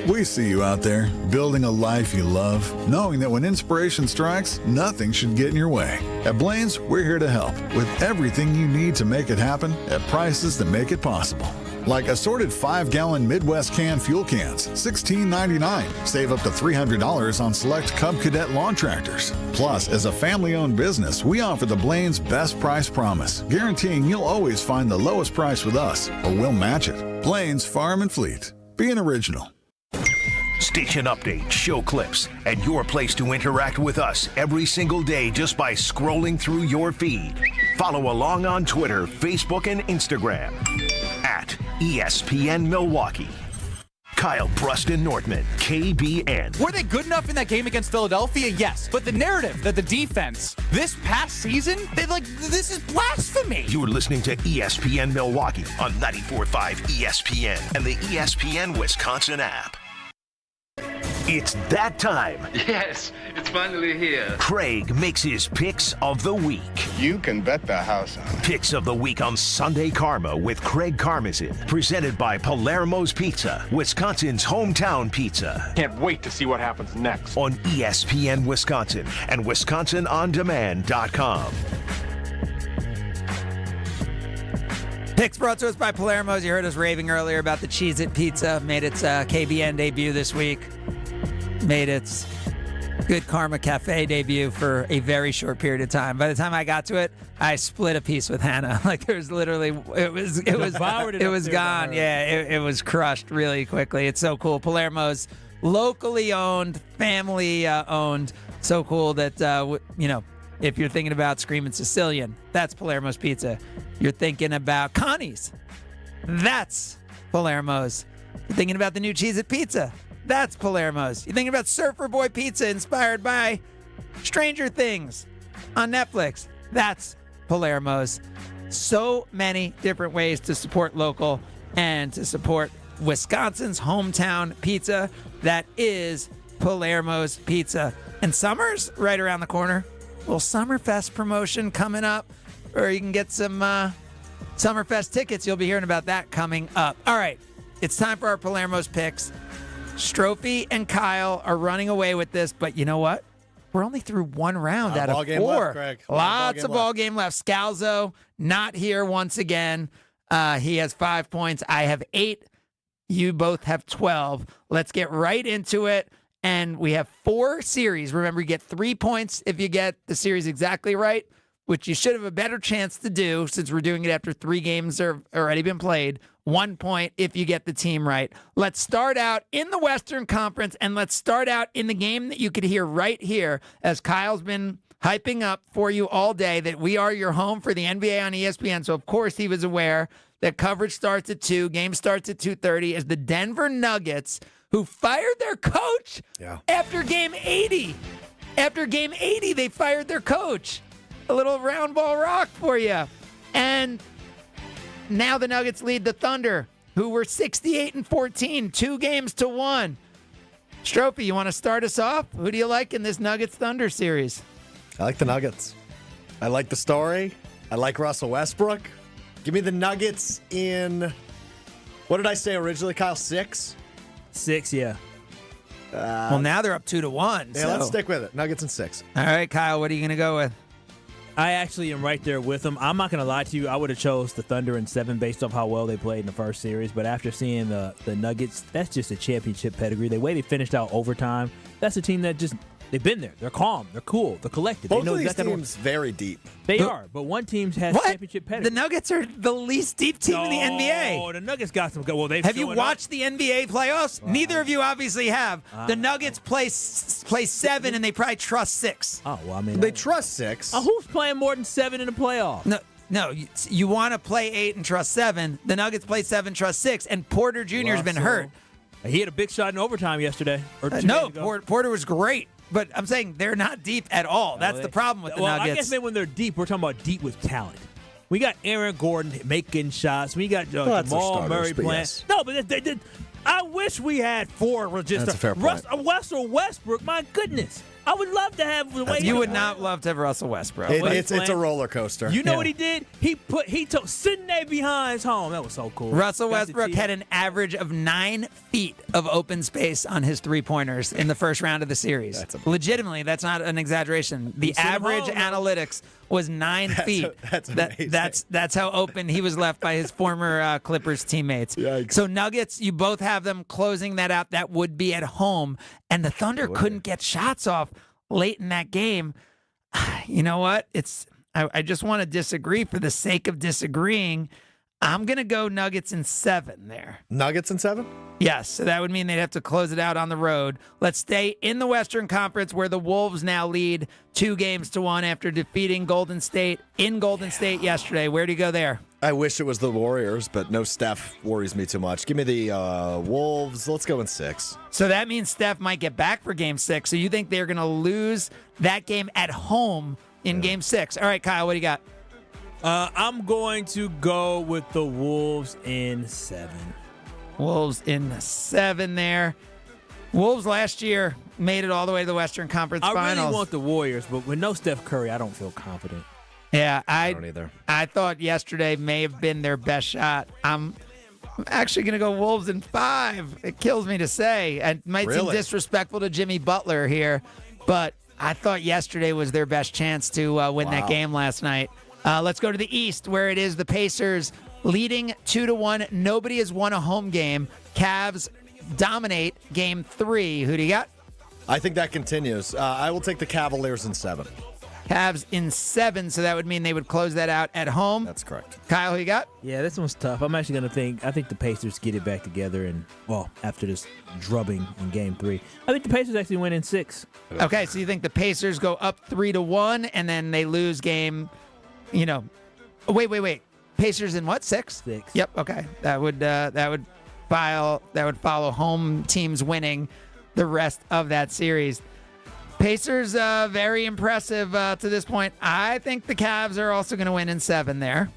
We see you out there, building a life you love, knowing that when inspiration strikes, nothing should get in your way. At Blaine's, we're here to help with everything you need to make it happen at prices that make it possible. Like assorted 5-gallon Midwest can fuel cans, $16.99. Save up to $300 on select Cub Cadet lawn tractors. Plus, as a family-owned business, we offer the Blaine's Best Price Promise, guaranteeing you'll always find the lowest price with us, or we'll match it. Blaine's Farm and Fleet. Be an original. Station updates, show clips, and your place to interact with us every single day just by scrolling through your feed. Follow along on Twitter, Facebook, and Instagram at ESPN Milwaukee. Kyle Brust and Nortman, KBN. Were they good enough in that game against Philadelphia? Yes. But the narrative that the defense this past season, this is blasphemy. You're listening to ESPN Milwaukee on 94.5 ESPN and the ESPN Wisconsin app. It's that time. Yes, it's finally here. Craig makes his picks of the week. You can bet the house on it. Picks of the week on Sunday Karma with Craig Karmazin. Presented by Palermo's Pizza, Wisconsin's hometown pizza. Can't wait to see what happens next. On ESPN Wisconsin and WisconsinOnDemand.com. Picks brought to us by Palermo's. You heard us raving earlier about the Cheez-It Pizza. Made its KBN debut this week. Made its Good Karma Cafe debut for a very short period of time. By the time I got to it, I split a piece with Hannah. Like there was literally, it was gone. Yeah, it was crushed really quickly. It's so cool. Palermo's locally owned, family owned. So cool that if you're thinking about Screamin' Sicilian, that's Palermo's Pizza. You're thinking about Connie's, that's Palermo's. You're thinking about the new Cheez-It Pizza, that's Palermo's. You're thinking about Surfer Boy Pizza inspired by Stranger Things on Netflix, that's Palermo's. So many different ways to support local and to support Wisconsin's hometown pizza. That is Palermo's Pizza. And summer's right around the corner. Little Summerfest promotion coming up, or you can get some Summerfest tickets. You'll be hearing about that coming up. All right, it's time for our Palermo's picks. Stroufy and Kyle are running away with this, but you know what? We're only through one round out of four. Left, Craig. Lots of ball game left. Scalzo not here once again. He has 5 points. I have 8. You both have 12. Let's get right into it. And we have 4 series. Remember, you get 3 points if you get the series exactly right, which you should have a better chance to do since we're doing it after 3 games have already been played. 1 point if you get the team right. Let's start out in the Western Conference, and let's start out in the game that you could hear right here as Kyle's been hyping up for you all day that we are your home for the NBA on ESPN. So, of course, he was aware that coverage starts at 2, game starts at 2:30 as the Denver Nuggets, who fired their coach after Game 80. After Game 80, they fired their coach. A little round ball rock for you. And now the Nuggets lead the Thunder, who were 68-14, 2 games to 1. Strouf, you want to start us off? Who do you like in this Nuggets-Thunder series? I like the Nuggets. I like the story. I like Russell Westbrook. Give me the Nuggets in, what did I say originally, Kyle? 6? 6, yeah. Well, now they're up 2-1. Yeah, let's stick with it. Nuggets in 6. All right, Kyle, what are you going to go with? I actually am right there with them. I'm not going to lie to you. I would have chose the Thunder in 7 based off how well they played in the first series. But after seeing the Nuggets, that's just a championship pedigree. The way they finished out overtime, that's a team that just, they've been there. They're calm. They're cool. They're collected. Both they know of these exactly teams very deep. They are, but one team has championship pedigree. The Nuggets are the least deep team in the NBA. Oh, the Nuggets got some good. Well, have you watched the NBA playoffs? Wow. Neither of you obviously have. The Nuggets play 7, and they probably trust 6. Oh, well, I mean, they trust 6. Who's playing more than 7 in the playoffs? No, you want to play 8 and trust 7. The Nuggets play 7, trust 6, and Porter Jr. has been hurt. He had a big shot in overtime yesterday. No, Porter was great. But I'm saying they're not deep at all. That's the problem with the Nuggets. I guess maybe when they're deep, we're talking about deep with talent. We got Aaron Gordon making shots. We got Jamal Murray playing. Yes. No, but I wish we had 4. That's a fair point. Russell Westbrook, my goodness. I would love to have the way you would not love to have Russell Westbrook. It's a roller coaster. You know what he did? He took Sidney behind home. That was so cool. Russell Westbrook had an average of 9 feet of open space on his 3-pointers in the first round of the series. Legitimately, that's not an exaggeration. The average analytics was 9 feet. That's amazing. That's how open he was left by his former Clippers teammates. Yikes. So Nuggets, you both have them closing that out. That would be at home, and the Thunder couldn't get shots off late in that game. You know what? I just want to disagree for the sake of disagreeing. I'm going to go Nuggets in 7 there. Nuggets in 7? Yes, so that would mean they'd have to close it out on the road. Let's stay in the Western Conference where the Wolves now lead 2 games to 1 after defeating Golden State in Golden State yesterday. Where do you go there? I wish it was the Warriors, but no Steph worries me too much. Give me the Wolves. Let's go in 6. So that means Steph might get back for Game 6. So you think they're going to lose that game at home in Game 6. All right, Kyle, what do you got? I'm going to go with the Wolves in 7. Wolves in 7 there. Wolves last year made it all the way to the Western Conference Finals. I really want the Warriors, but with no Steph Curry, I don't feel confident. Yeah, I don't either. I thought yesterday may have been their best shot. I'm actually going to go Wolves in 5. It kills me to say. It might seem disrespectful to Jimmy Butler here, but I thought yesterday was their best chance to win that game last night. Let's go to the East, where it is the Pacers leading 2-1. Nobody has won a home game. Cavs dominate Game 3. Who do you got? I think that continues. I will take the Cavaliers in 7. Cavs in 7, so that would mean they would close that out at home. That's correct. Kyle, who you got? Yeah, this one's tough. I'm actually going to I think the Pacers get it back together, and after this drubbing in Game 3. I think the Pacers actually win in 6. Okay, so you think the Pacers go up 3-1, and then they lose game, wait. Pacers in what, 6? 6. Yep, okay. That would follow home teams winning the rest of that series. Pacers, very impressive to this point. I think the Cavs are also going to win in 7 there.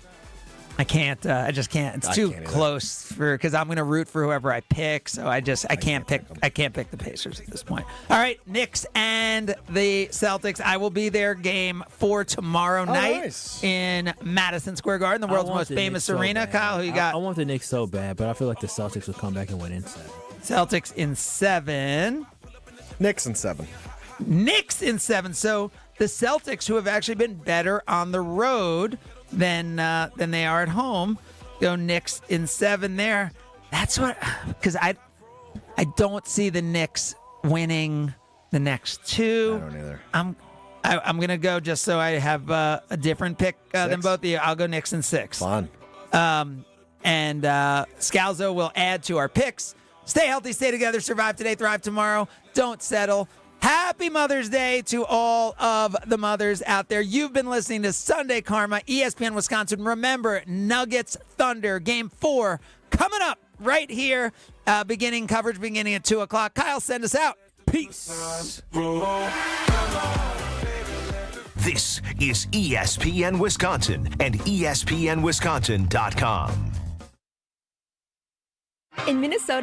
I can't. I just can't. It's too close because I'm going to root for whoever I pick. So I can't pick. I can't pick the Pacers at this point. All right, Knicks and the Celtics. I will be there Game 4 tomorrow night in Madison Square Garden, the world's most famous arena. Kyle, who you got? I want the Knicks so bad, but I feel like the Celtics will come back and win in 7. Celtics in 7. Knicks in 7. Knicks in 7. So the Celtics, who have actually been better on the road than they are at home, Go Knicks in 7 there. That's what, because I don't see the Knicks winning the next 2. I don't either. I'm going to go just so I have a different pick than both of you. I'll go Knicks in 6. Fun. And Scalzo will add to our picks. Stay healthy, stay together, survive today, thrive tomorrow. Don't settle. Happy Mother's Day to all of the mothers out there. You've been listening to Sunday Karma, ESPN Wisconsin. Remember, Nuggets Thunder, Game 4 coming up right here. Coverage beginning at 2 o'clock. Kyle, send us out. Peace. This is ESPN Wisconsin and ESPNWisconsin.com. In Minnesota,